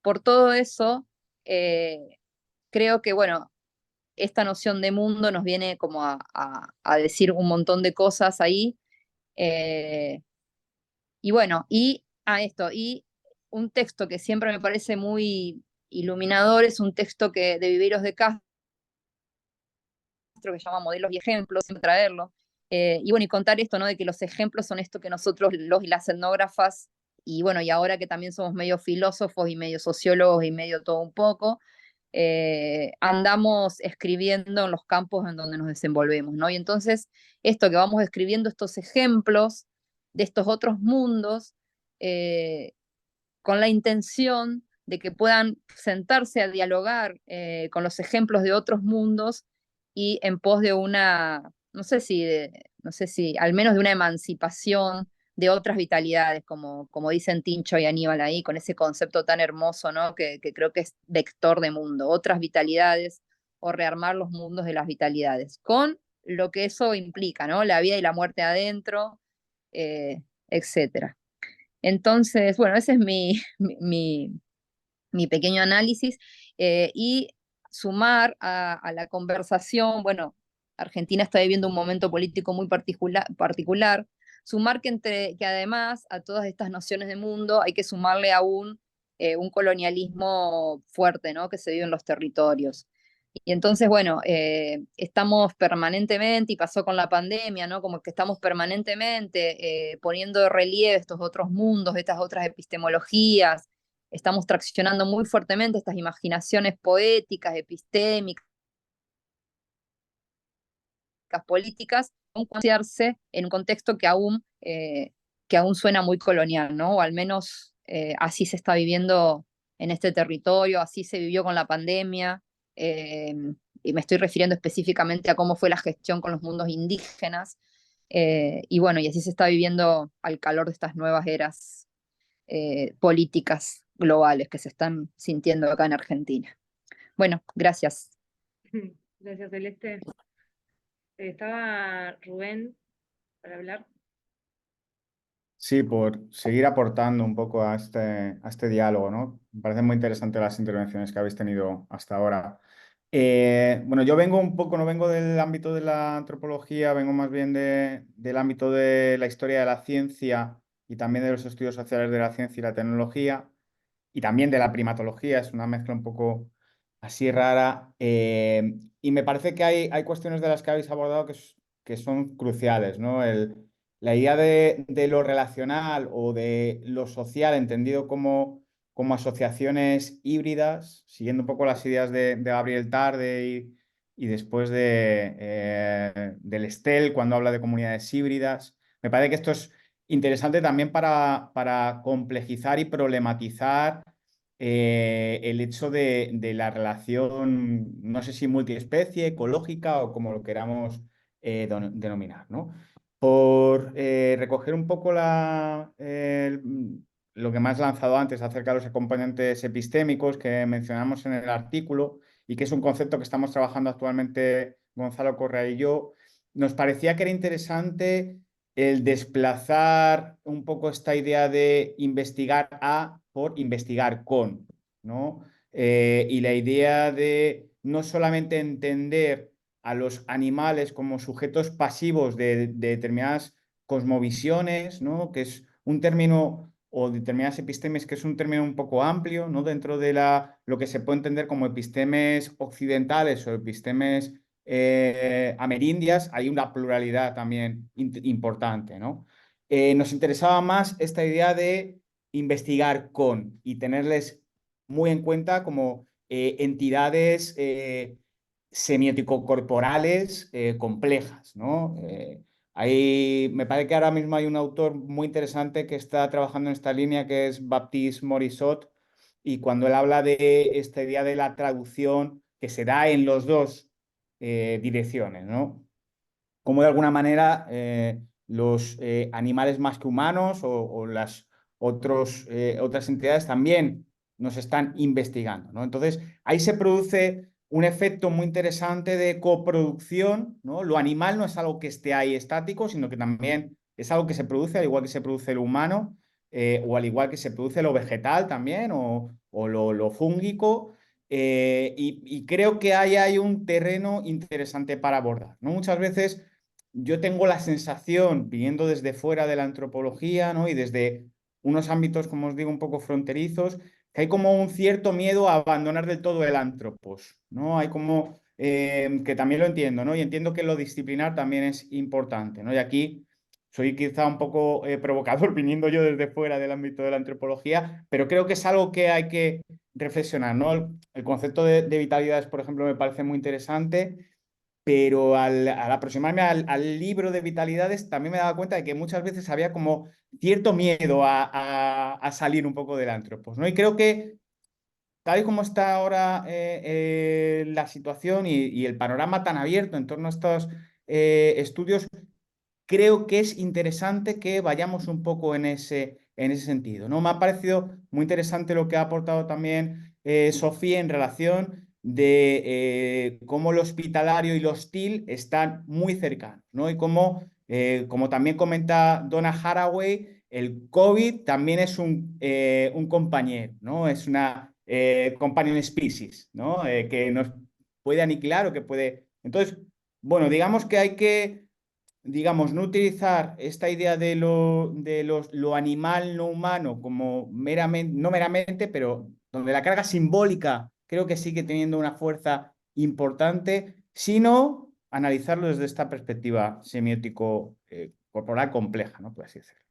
Por todo eso, creo que, bueno, esta noción de mundo nos viene como a decir un montón de cosas ahí. Y bueno, y un texto que siempre me parece muy iluminador es un texto de Viveiros de Castro, que se llama Modelos y Ejemplos, siempre traerlo. Y bueno, y contar esto, ¿no? De que los ejemplos son esto que nosotros, los y las etnógrafas, y bueno, y ahora que también somos medio filósofos y medio sociólogos y medio todo un poco, andamos escribiendo en los campos en donde nos desenvolvemos, ¿no? Y entonces, esto que vamos escribiendo, estos ejemplos de estos otros mundos, con la intención de que puedan sentarse a dialogar con los ejemplos de otros mundos y en pos de no sé si al menos de una emancipación de otras vitalidades, como dicen Tincho y Aníbal ahí, con ese concepto tan hermoso, ¿no? Que creo que es vector de mundo, otras vitalidades, o rearmar los mundos de las vitalidades, con lo que eso implica, ¿no? La vida y la muerte adentro, etcétera. Entonces, bueno, ese es mi pequeño análisis, y sumar a la conversación, bueno, Argentina está viviendo un momento político muy particular, sumar que además a todas estas nociones de mundo hay que sumarle aún un colonialismo fuerte, ¿no? Que se vive en los territorios. Y entonces, bueno, estamos permanentemente, y pasó con la pandemia, ¿no? Como que estamos permanentemente poniendo de relieve estos otros mundos, estas otras epistemologías, estamos traccionando muy fuertemente estas imaginaciones poéticas, epistémicas, políticas, en un contexto que aún suena muy colonial, ¿no? O al menos así se está viviendo en este territorio, así se vivió con la pandemia, y me estoy refiriendo específicamente a cómo fue la gestión con los mundos indígenas, y bueno, y así se está viviendo al calor de estas nuevas eras políticas globales que se están sintiendo acá en Argentina. Bueno, gracias. Gracias, Celeste. Estaba Rubén para hablar. Sí, por seguir aportando un poco a este diálogo, ¿no? Me parecen muy interesantes las intervenciones que habéis tenido hasta ahora. Bueno, yo no vengo del ámbito de la antropología, vengo más bien del ámbito de la historia de la ciencia y también de los estudios sociales de la ciencia y la tecnología, y también de la primatología, es una mezcla un poco así rara. Y me parece que hay cuestiones de las que habéis abordado que son cruciales, ¿no? La idea de lo relacional o de lo social entendido como como asociaciones híbridas, siguiendo un poco las ideas de Gabriel Tarde y después del Estel, cuando habla de comunidades híbridas. Me parece que esto es interesante también para complejizar y problematizar el hecho de la relación, no sé si multiespecie, ecológica o como lo queramos denominar, ¿no? Por recoger un poco lo que me has lanzado antes acerca de los acompañantes epistémicos que mencionamos en el artículo y que es un concepto que estamos trabajando actualmente Gonzalo Correa y yo, nos parecía que era interesante el desplazar un poco esta idea de investigar a por investigar con, ¿no? Y la idea de no solamente entender a los animales como sujetos pasivos de determinadas cosmovisiones, ¿no? Que es un término, o determinadas epistemes, que es un término un poco amplio, ¿no? Dentro de lo que se puede entender como epistemes occidentales o epistemes amerindias, hay una pluralidad también importante, ¿no? Nos interesaba más esta idea de investigar con y tenerles muy en cuenta como entidades semiótico-corporales complejas, ¿no? Me parece que ahora mismo hay un autor muy interesante que está trabajando en esta línea, que es Baptiste Morisot, y cuando él habla de esta idea de la traducción que se da en los dos direcciones, ¿no? Como de alguna manera los animales más que humanos o las otras entidades también nos están investigando, ¿no? Entonces, ahí se produce un efecto muy interesante de coproducción, ¿no? Lo animal no es algo que esté ahí estático, sino que también es algo que se produce, al igual que se produce lo humano, o al igual que se produce lo vegetal también, o lo fúngico, y creo que ahí hay un terreno interesante para abordar, ¿no? Muchas veces yo tengo la sensación, viniendo desde fuera de la antropología, ¿no? Y desde unos ámbitos, como os digo, un poco fronterizos, que hay como un cierto miedo a abandonar del todo el antropos, ¿no? Hay como, que también lo entiendo, ¿no? Y entiendo que lo disciplinar también es importante, ¿no? Y aquí soy quizá un poco provocador viniendo yo desde fuera del ámbito de la antropología, pero creo que es algo que hay que reflexionar, ¿no? El concepto de vitalidades, por ejemplo, me parece muy interesante, pero al aproximarme al libro de vitalidades también me daba cuenta de que muchas veces había como cierto miedo a salir un poco del antropos, ¿no? Y creo que tal y como está ahora la situación y el panorama tan abierto en torno a estos estudios, creo que es interesante que vayamos un poco en ese sentido, ¿no? Me ha parecido muy interesante lo que ha aportado también Sofía en relación de cómo lo hospitalario y lo hostil están muy cercanos, ¿no? Y cómo, como también comenta Donna Haraway, el COVID también es un compañero, ¿no? Es una companion species, ¿no? Que nos puede aniquilar o que puede... Entonces, bueno, digamos que hay que digamos, no utilizar esta idea de lo animal no humano como meramente, no meramente, pero donde la carga simbólica creo que sigue teniendo una fuerza importante, sino analizarlo desde esta perspectiva semiótico corporal compleja, ¿no? Por así decirlo.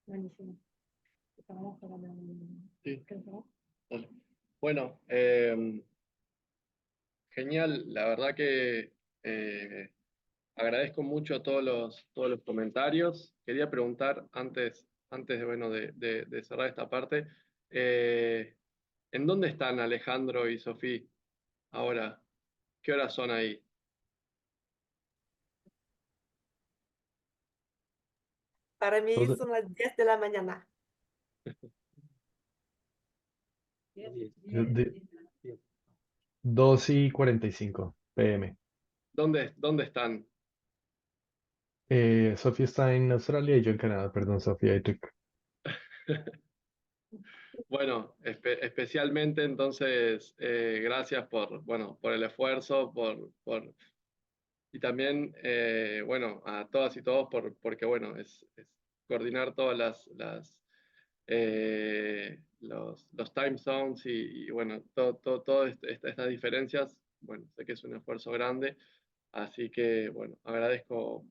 Buenísimo. Sí. Dale. Bueno, genial. La verdad que agradezco mucho todos los comentarios. Quería preguntar antes de, bueno, de cerrar esta parte, ¿en dónde están Alejandro y Sofía ahora? ¿Qué horas son ahí? Para mí Todo- son las 10 de la mañana. de 2:45 p.m. ¿Dónde están? Sofía está en Australia y yo en Canadá, perdón, Sofía y Rick. Bueno, especialmente entonces, gracias bueno, por el esfuerzo, y también, bueno, a todas y todos porque, bueno, es coordinar todas los time zones y, bueno, todas estas diferencias, bueno, sé que es un esfuerzo grande, así que, bueno, agradezco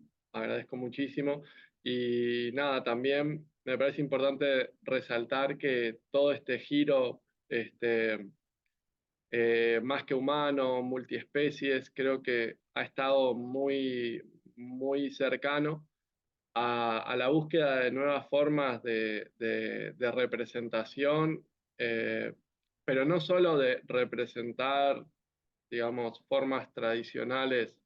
muchísimo. Y nada, también me parece importante resaltar que todo este giro más que humano, multiespecies, creo que ha estado muy, muy cercano a la búsqueda de nuevas formas de representación, pero no solo de representar, digamos, formas tradicionales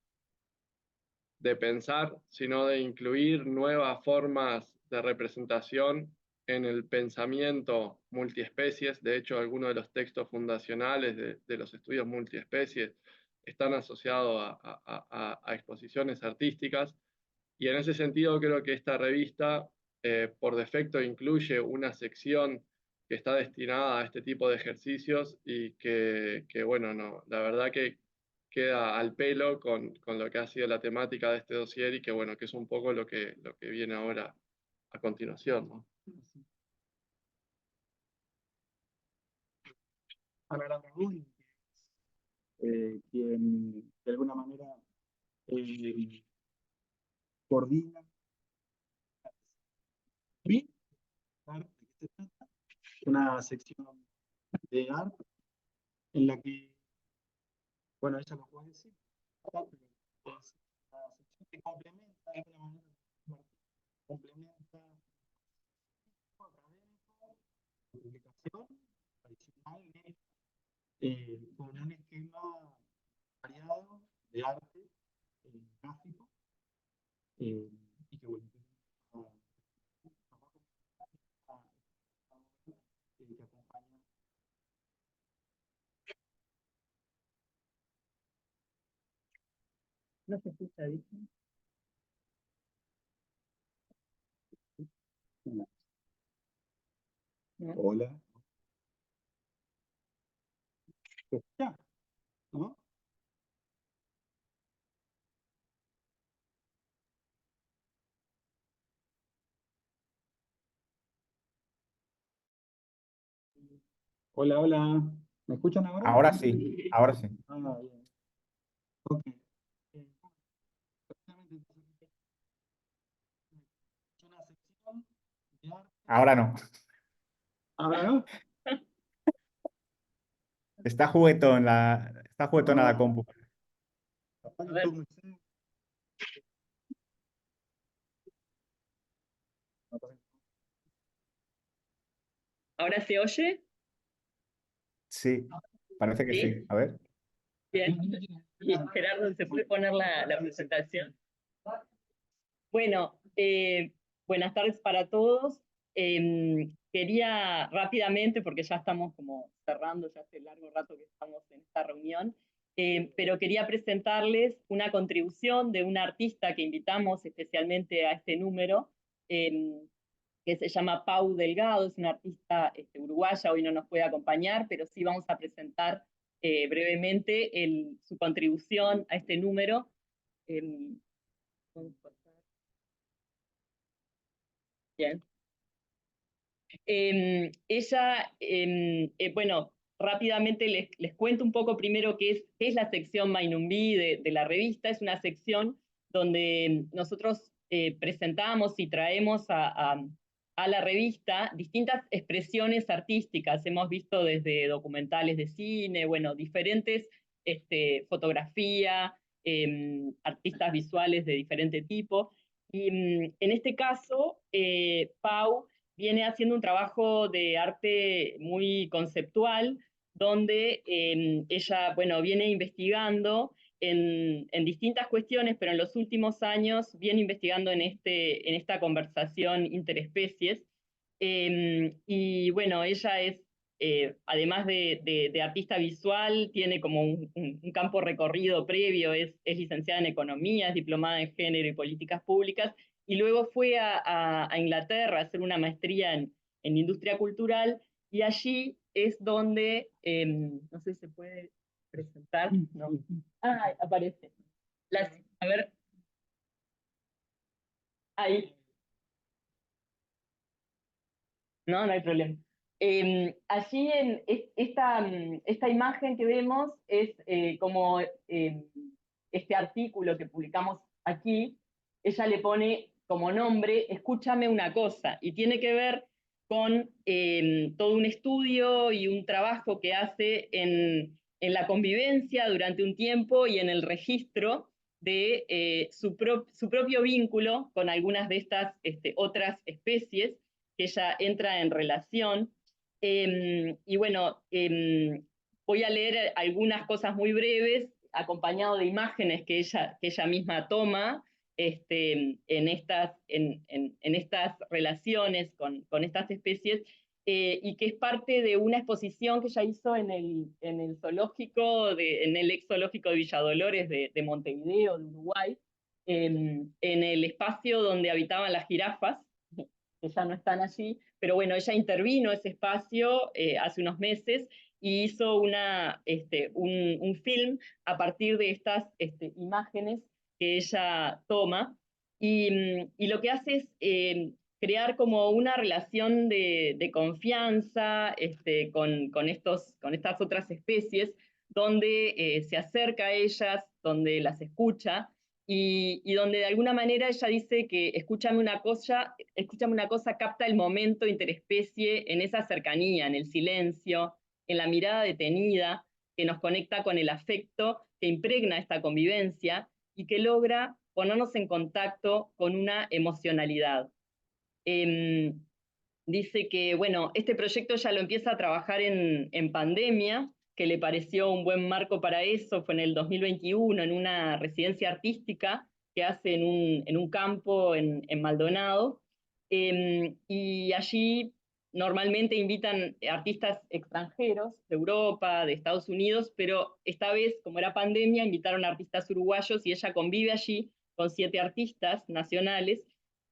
de pensar, sino de incluir nuevas formas de representación en el pensamiento multiespecies. De hecho, algunos de los textos fundacionales de los estudios multiespecies están asociados a exposiciones artísticas. Y en ese sentido creo que esta revista por defecto incluye una sección que está destinada a este tipo de ejercicios y que bueno, no, la verdad que queda al pelo con lo que ha sido la temática de este dossier y que bueno, que es un poco lo que viene ahora a continuación, ¿no? Para la pregunta, quien de alguna manera coordina bien, ¿de qué se trata? Una sección de arte en la que, bueno, ella lo puede decir, pero es una sección que complementa de alguna manera, complementa académico, publicación tradicional, con un esquema variado de arte gráfico, y que bueno, que acompaña. No se escucha, dice. No. Hola. ¿Se escucha? ¿No? Hola, hola. ¿Me escuchan ahora? Ahora sí, ahora sí. Ah, bien. Ok. Una sección de arte. Ahora no. ¿Ahora no? Está juguetona la compu. A ver. ¿Ahora se oye? Sí, parece que sí. A ver. Bien. Y Gerardo, ¿se puede poner la presentación? Bueno, buenas tardes para todos. Quería rápidamente, porque ya estamos como cerrando, ya hace largo rato que estamos en esta reunión, pero quería presentarles una contribución de una artista que invitamos especialmente a este número, que se llama Pau Delgado, es una artista uruguaya, hoy no nos puede acompañar, pero sí vamos a presentar brevemente su contribución a este número. Bien. Ella, bueno, rápidamente les cuento un poco primero qué es la sección Mainumbi de la revista. Es una sección donde nosotros presentamos y traemos a la revista distintas expresiones artísticas. Hemos visto desde documentales de cine, bueno, diferentes fotografía, artistas visuales de diferente tipo. Y en este caso, Pau viene haciendo un trabajo de arte muy conceptual, donde ella, bueno, viene investigando en distintas cuestiones, pero en los últimos años viene investigando en esta conversación interespecies. Y bueno, ella es, además de artista visual, tiene como un campo recorrido previo, es licenciada en Economía, es diplomada en Género y Políticas Públicas, y luego fue a Inglaterra a hacer una maestría en Industria Cultural, y allí es donde, no sé si se puede presentar, no. Ah, aparece. A ver, ahí. No, no hay problema. Allí en esta imagen que vemos es como este artículo que publicamos aquí. Ella le pone como nombre Escúchame una cosa, y tiene que ver con todo un estudio y un trabajo que hace en la convivencia durante un tiempo y en el registro de su propio vínculo con algunas de estas otras especies que ella entra en relación. Y bueno, voy a leer algunas cosas muy breves, acompañado de imágenes que ella misma toma en estas relaciones con estas especies, y que es parte de una exposición que ella hizo en el zoológico, en el ex zoológico de Villa Dolores de Montevideo, de Uruguay, en el espacio donde habitaban las jirafas, que ya no están allí, pero bueno, ella intervino ese espacio hace unos meses y hizo un film a partir de estas imágenes que ella toma, y lo que hace es crear como una relación de confianza con estas otras especies, donde se acerca a ellas, donde las escucha, y donde de alguna manera ella dice que escúchame una cosa capta el momento interespecie en esa cercanía, en el silencio, en la mirada detenida, que nos conecta con el afecto, que impregna esta convivencia y que logra ponernos en contacto con una emocionalidad. Dice que, bueno, este proyecto ya lo empieza a trabajar en pandemia, que le pareció un buen marco para eso, fue en el 2021, en una residencia artística que hace en un campo en Maldonado, y allí normalmente invitan artistas extranjeros de Europa, de Estados Unidos, pero esta vez, como era pandemia, invitaron a artistas uruguayos y ella convive allí con 7 artistas nacionales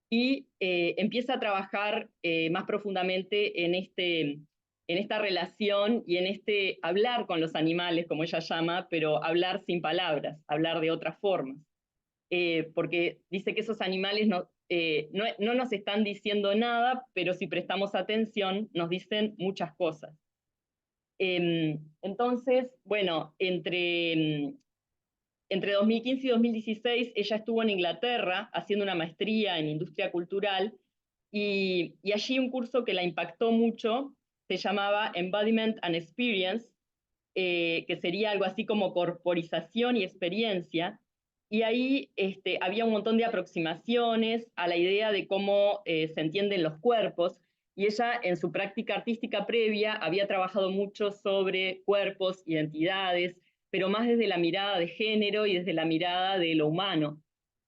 y empieza a trabajar más profundamente en esta relación y en hablar con los animales, como ella llama, pero hablar sin palabras, hablar de otras formas. Porque dice que esos animales no nos están diciendo nada, pero si prestamos atención nos dicen muchas cosas. Entonces, bueno, entre 2015 y 2016 ella estuvo en Inglaterra haciendo una maestría en industria cultural, y allí un curso que la impactó mucho se llamaba Embodiment and Experience, que sería algo así como corporización y experiencia, y ahí había un montón de aproximaciones a la idea de cómo se entienden los cuerpos, y ella en su práctica artística previa había trabajado mucho sobre cuerpos, identidades, pero más desde la mirada de género y desde la mirada de lo humano.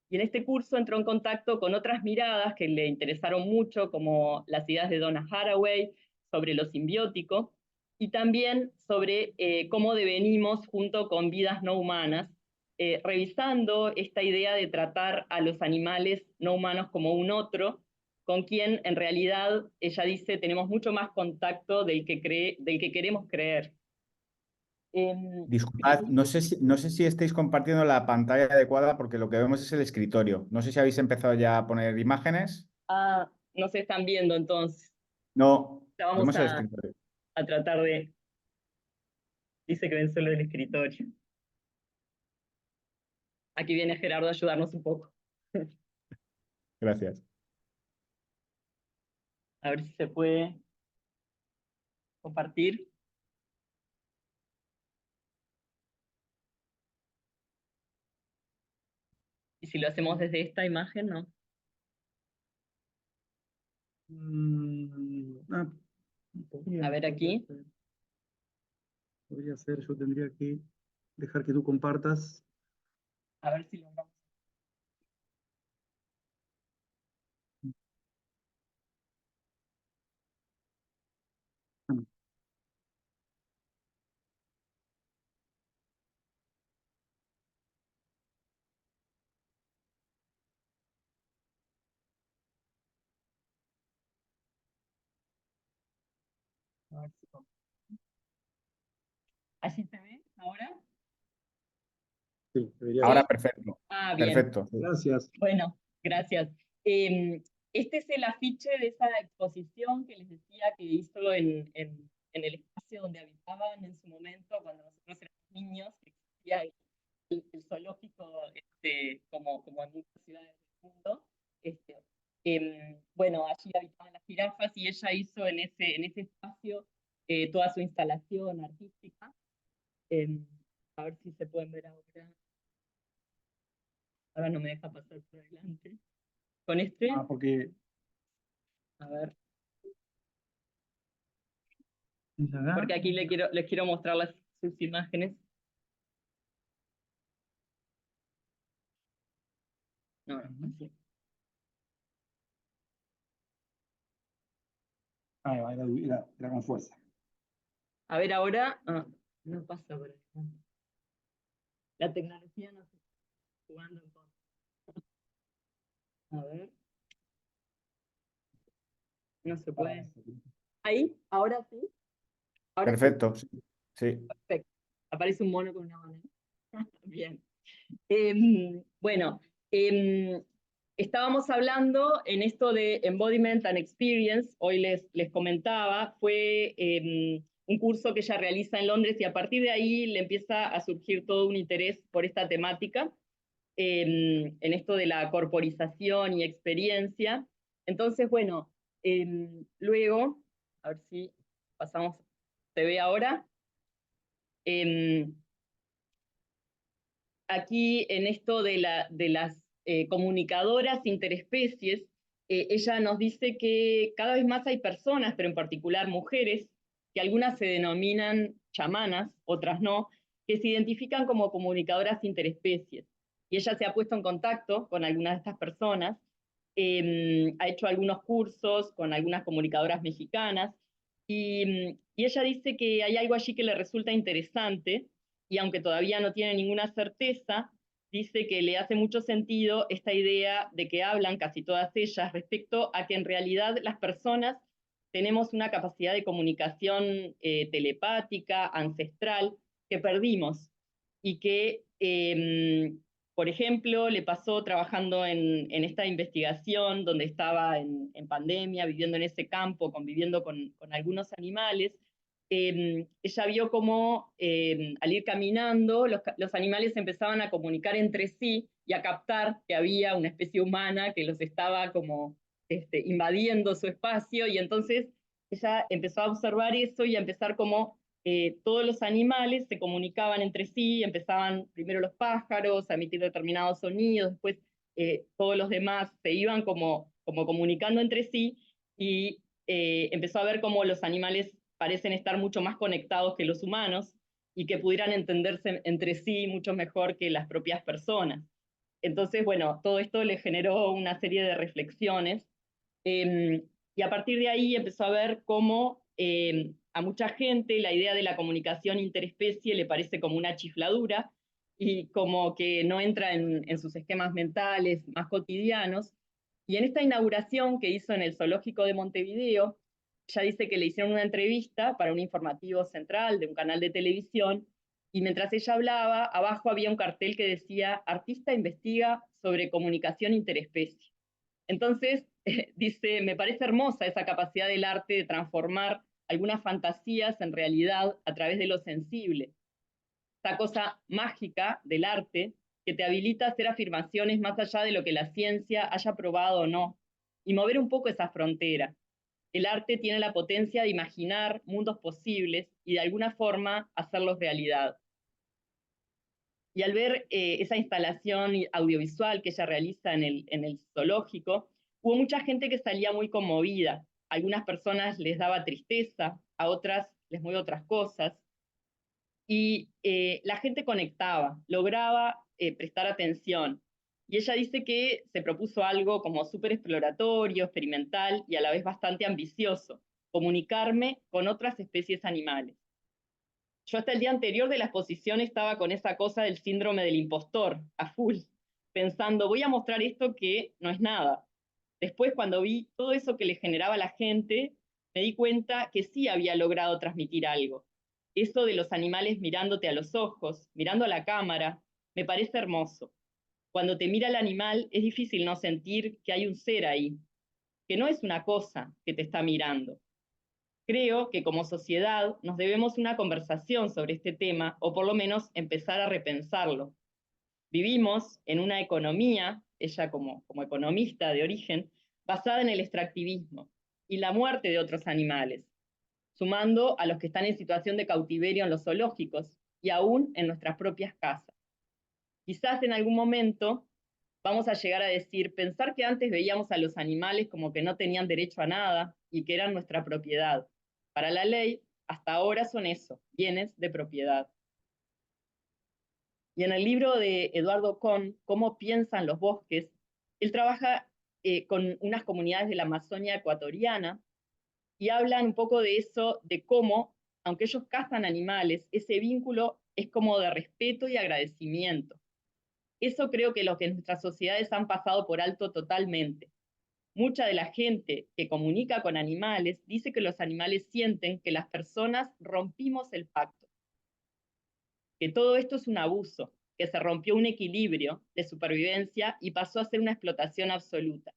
Y en este curso entró en contacto con otras miradas que le interesaron mucho, como las ideas de Donna Haraway sobre lo simbiótico, y también sobre cómo devenimos junto con vidas no humanas, revisando esta idea de tratar a los animales no humanos como un otro, con quien en realidad, ella dice, tenemos mucho más contacto del que queremos creer. Disculpad, no sé si estáis compartiendo la pantalla adecuada porque lo que vemos es el escritorio. No sé si habéis empezado ya a poner imágenes. No se están viendo entonces. No, Ya vamos vemos el escritorio. a tratar de... Dice que ven solo el escritorio. Aquí viene Gerardo a ayudarnos un poco. Gracias. A ver si se puede compartir. Y si lo hacemos desde esta imagen, ¿no? A ver aquí. Podría ser, yo tendría que dejar que tú compartas. A ver si lo vamos. A ver si... ¿Así se ve ahora? Sí, debería Ahora ver. perfecto. Bien. Perfecto. Gracias. Bueno, gracias. Este es el afiche de esa exposición que les decía que hizo en el espacio donde habitaban en su momento, cuando nosotros éramos niños, que existía el zoológico como en muchas ciudades del mundo. Bueno, allí habitaban las jirafas y ella hizo en ese espacio toda su instalación artística. A ver si se pueden ver ahora. Ahora no me deja pasar por adelante. Con este. Porque... A ver. ¿acá? Porque aquí les quiero mostrar sus imágenes. No, así. Era con fuerza. A ver ahora. No pasa por acá. La tecnología no se está jugando en contra. A ver. No se puede. Ahí, ahora sí. Ahora sí. Perfecto, sí. Perfecto. Aparece un mono con una banana. Bien. Bueno, estábamos hablando en esto de Embodiment and Experience, hoy les comentaba, fue un curso que ella realiza en Londres y a partir de ahí le empieza a surgir todo un interés por esta temática, en esto de la corporización y experiencia. Entonces, bueno, luego, a ver si pasamos, ¿se ve ahora? Aquí en esto de las comunicadoras interespecies, ella nos dice que cada vez más hay personas, pero en particular mujeres, que algunas se denominan chamanas, otras no, que se identifican como comunicadoras interespecies. Y ella se ha puesto en contacto con algunas de estas personas, ha hecho algunos cursos con algunas comunicadoras mexicanas, y ella dice que hay algo allí que le resulta interesante, y aunque todavía no tiene ninguna certeza, dice que le hace mucho sentido esta idea de que hablan casi todas ellas respecto a que en realidad las personas tenemos una capacidad de comunicación telepática, ancestral, que perdimos y que, por ejemplo, le pasó trabajando en esta investigación donde estaba en pandemia, viviendo en ese campo, conviviendo con algunos animales. Ella vio cómo al ir caminando los animales empezaban a comunicar entre sí y a captar que había una especie humana que los estaba como invadiendo su espacio, y entonces ella empezó a observar eso y a empezar como todos los animales se comunicaban entre sí, empezaban primero los pájaros a emitir determinados sonidos, después todos los demás se iban como comunicando entre sí, y empezó a ver cómo los animales parecen estar mucho más conectados que los humanos y que pudieran entenderse entre sí mucho mejor que las propias personas. Entonces, bueno, todo esto le generó una serie de reflexiones, y a partir de ahí empezó a ver cómo a mucha gente la idea de la comunicación interespecie le parece como una chifladura y como que no entra en sus esquemas mentales más cotidianos. Y en esta inauguración que hizo en el Zoológico de Montevideo, ella dice que le hicieron una entrevista para un informativo central de un canal de televisión, y mientras ella hablaba, abajo había un cartel que decía: artista investiga sobre comunicación interespecie. Entonces, dice, me parece hermosa esa capacidad del arte de transformar algunas fantasías en realidad a través de lo sensible. Esa cosa mágica del arte que te habilita a hacer afirmaciones más allá de lo que la ciencia haya probado o no, y mover un poco esa frontera. El arte tiene la potencia de imaginar mundos posibles y de alguna forma hacerlos realidad. Y al ver esa instalación audiovisual que ella realiza en el zoológico, hubo mucha gente que salía muy conmovida. A algunas personas les daba tristeza, a otras les movió otras cosas. Y la gente conectaba, lograba prestar atención. Y ella dice que se propuso algo como súper exploratorio, experimental y a la vez bastante ambicioso: comunicarme con otras especies animales. Yo hasta el día anterior de la exposición estaba con esa cosa del síndrome del impostor, a full, pensando, voy a mostrar esto que no es nada. Después, cuando vi todo eso que le generaba a la gente, me di cuenta que sí había logrado transmitir algo. Eso de los animales mirándote a los ojos, mirando a la cámara, me parece hermoso. Cuando te mira el animal, es difícil no sentir que hay un ser ahí, que no es una cosa que te está mirando. Creo que como sociedad nos debemos una conversación sobre este tema, o por lo menos empezar a repensarlo. Vivimos en una economía, ella como economista de origen, basada en el extractivismo y la muerte de otros animales, sumando a los que están en situación de cautiverio en los zoológicos y aún en nuestras propias casas. Quizás en algún momento vamos a llegar a decir, pensar que antes veíamos a los animales como que no tenían derecho a nada y que eran nuestra propiedad. Para la ley, hasta ahora son eso, bienes de propiedad. Y en el libro de Eduardo Kohn, Cómo piensan los bosques, él trabaja con unas comunidades de la Amazonia ecuatoriana y hablan un poco de eso, de cómo, aunque ellos cazan animales, ese vínculo es como de respeto y agradecimiento. Eso creo que lo que nuestras sociedades han pasado por alto totalmente. Mucha de la gente que comunica con animales dice que los animales sienten que las personas rompimos el pacto, que todo esto es un abuso, que se rompió un equilibrio de supervivencia y pasó a ser una explotación absoluta.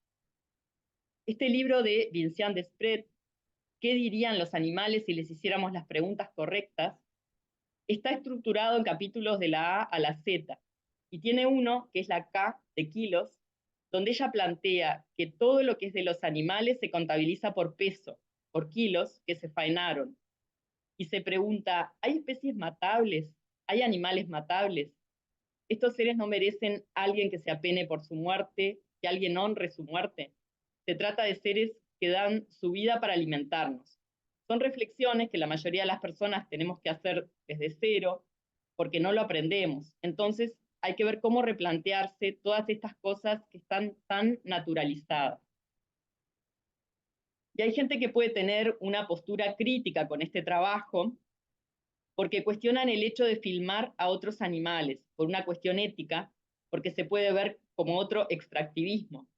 Este libro de Vincent Desprez, ¿qué dirían los animales si les hiciéramos las preguntas correctas?, está estructurado en capítulos de la A a la Z, y tiene uno, que es la K de kilos, donde ella plantea que todo lo que es de los animales se contabiliza por peso, por kilos que se faenaron. Y se pregunta, ¿hay especies matables? ¿Hay animales matables? ¿Estos seres no merecen alguien que se apene por su muerte, que alguien honre su muerte? Se trata de seres que dan su vida para alimentarnos. Son reflexiones que la mayoría de las personas tenemos que hacer desde cero, porque no lo aprendemos. Entonces hay que ver cómo replantearse todas estas cosas que están tan naturalizadas. Y hay gente que puede tener una postura crítica con este trabajo, porque cuestionan el hecho de filmar a otros animales, por una cuestión ética, porque se puede ver como otro extractivismo.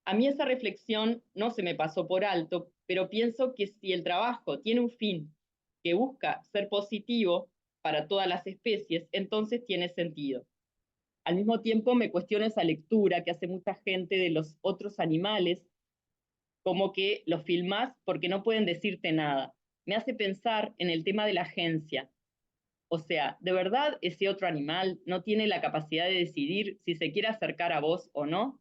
A mí esa reflexión no se me pasó por alto, pero pienso que si el trabajo tiene un fin que busca ser positivo para todas las especies, entonces tiene sentido. Al mismo tiempo me cuestiono esa lectura que hace mucha gente de los otros animales, como que los filmás porque no pueden decirte nada. Me hace pensar en el tema de la agencia. O sea, ¿de verdad ese otro animal no tiene la capacidad de decidir si se quiere acercar a vos o no?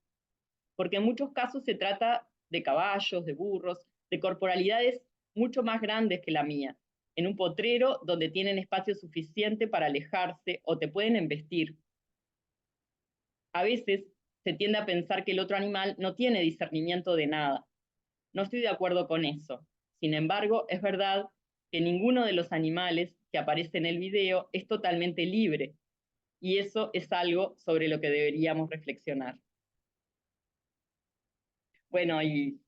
Porque en muchos casos se trata de caballos, de burros, de corporalidades mucho más grandes que la mía, en un potrero donde tienen espacio suficiente para alejarse o te pueden embestir. A veces se tiende a pensar que el otro animal no tiene discernimiento de nada. No estoy de acuerdo con eso. Sin embargo, es verdad que ninguno de los animales que aparece en el video es totalmente libre, y eso es algo sobre lo que deberíamos reflexionar. Bueno, y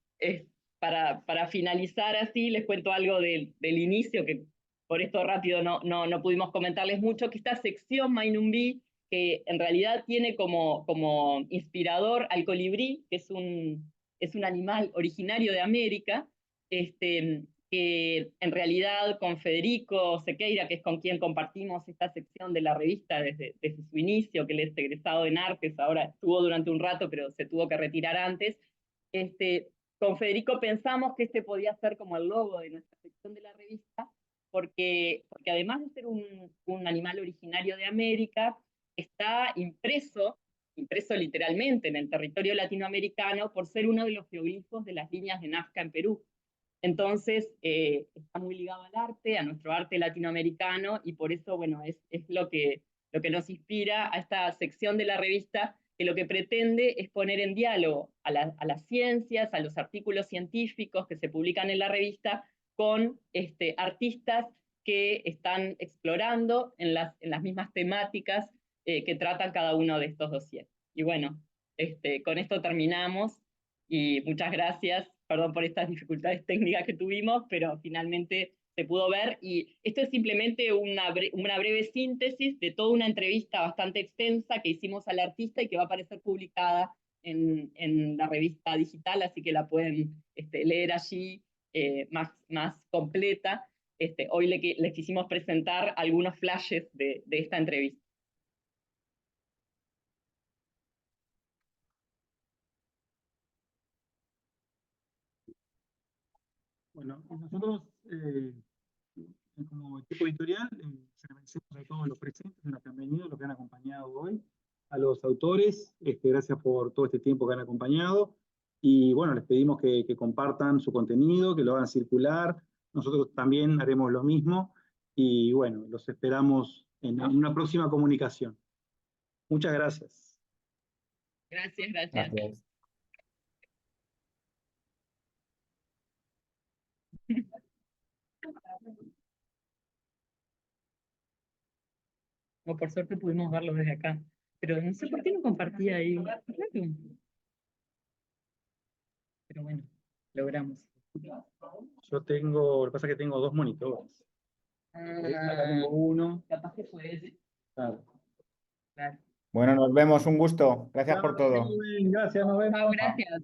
para finalizar así, les cuento algo del inicio, que por esto rápido no pudimos comentarles mucho, que esta sección Mainumbi, que en realidad tiene como inspirador al colibrí, que es un animal originario de América, que en realidad con Federico Sequeira, que es con quien compartimos esta sección de la revista desde su inicio, que él es egresado en artes, ahora estuvo durante un rato, pero se tuvo que retirar antes. Con Federico pensamos que este podía ser como el logo de nuestra sección de la revista, porque además de ser un animal originario de América, está impreso literalmente en el territorio latinoamericano por ser uno de los geoglifos de las líneas de Nazca en Perú. Entonces, está muy ligado al arte, a nuestro arte latinoamericano, y por eso, bueno, es lo que nos inspira a esta sección de la revista, que lo que pretende es poner en diálogo a las ciencias, a los artículos científicos que se publican en la revista, con artistas que están explorando en las mismas temáticas que tratan cada uno de estos dossiers. Y bueno, con esto terminamos, y muchas gracias. Perdón por estas dificultades técnicas que tuvimos, pero finalmente se pudo ver, y esto es simplemente una breve síntesis de toda una entrevista bastante extensa que hicimos al artista y que va a aparecer publicada en la revista digital, así que la pueden leer allí más completa. Hoy les quisimos presentar algunos flashes de esta entrevista. Bueno, nosotros como equipo editorial les agradecemos a todos los presentes, los que han venido, los que han acompañado hoy. a los autores, gracias por todo este tiempo que han acompañado, y bueno, les pedimos que compartan su contenido, que lo hagan circular, nosotros también haremos lo mismo, y bueno, los esperamos en una próxima comunicación. Muchas gracias. Gracias, gracias. Gracias. O por suerte pudimos verlo desde acá. Pero no sé por qué no compartía ahí. Claro. Pero bueno, logramos. Yo tengo, lo que pasa es que tengo 2 monitores. Acá tengo uno. Capaz que fue ese. Claro. Claro. Bueno, nos vemos, un gusto. Gracias por todo. Gracias, nos vemos. Gracias.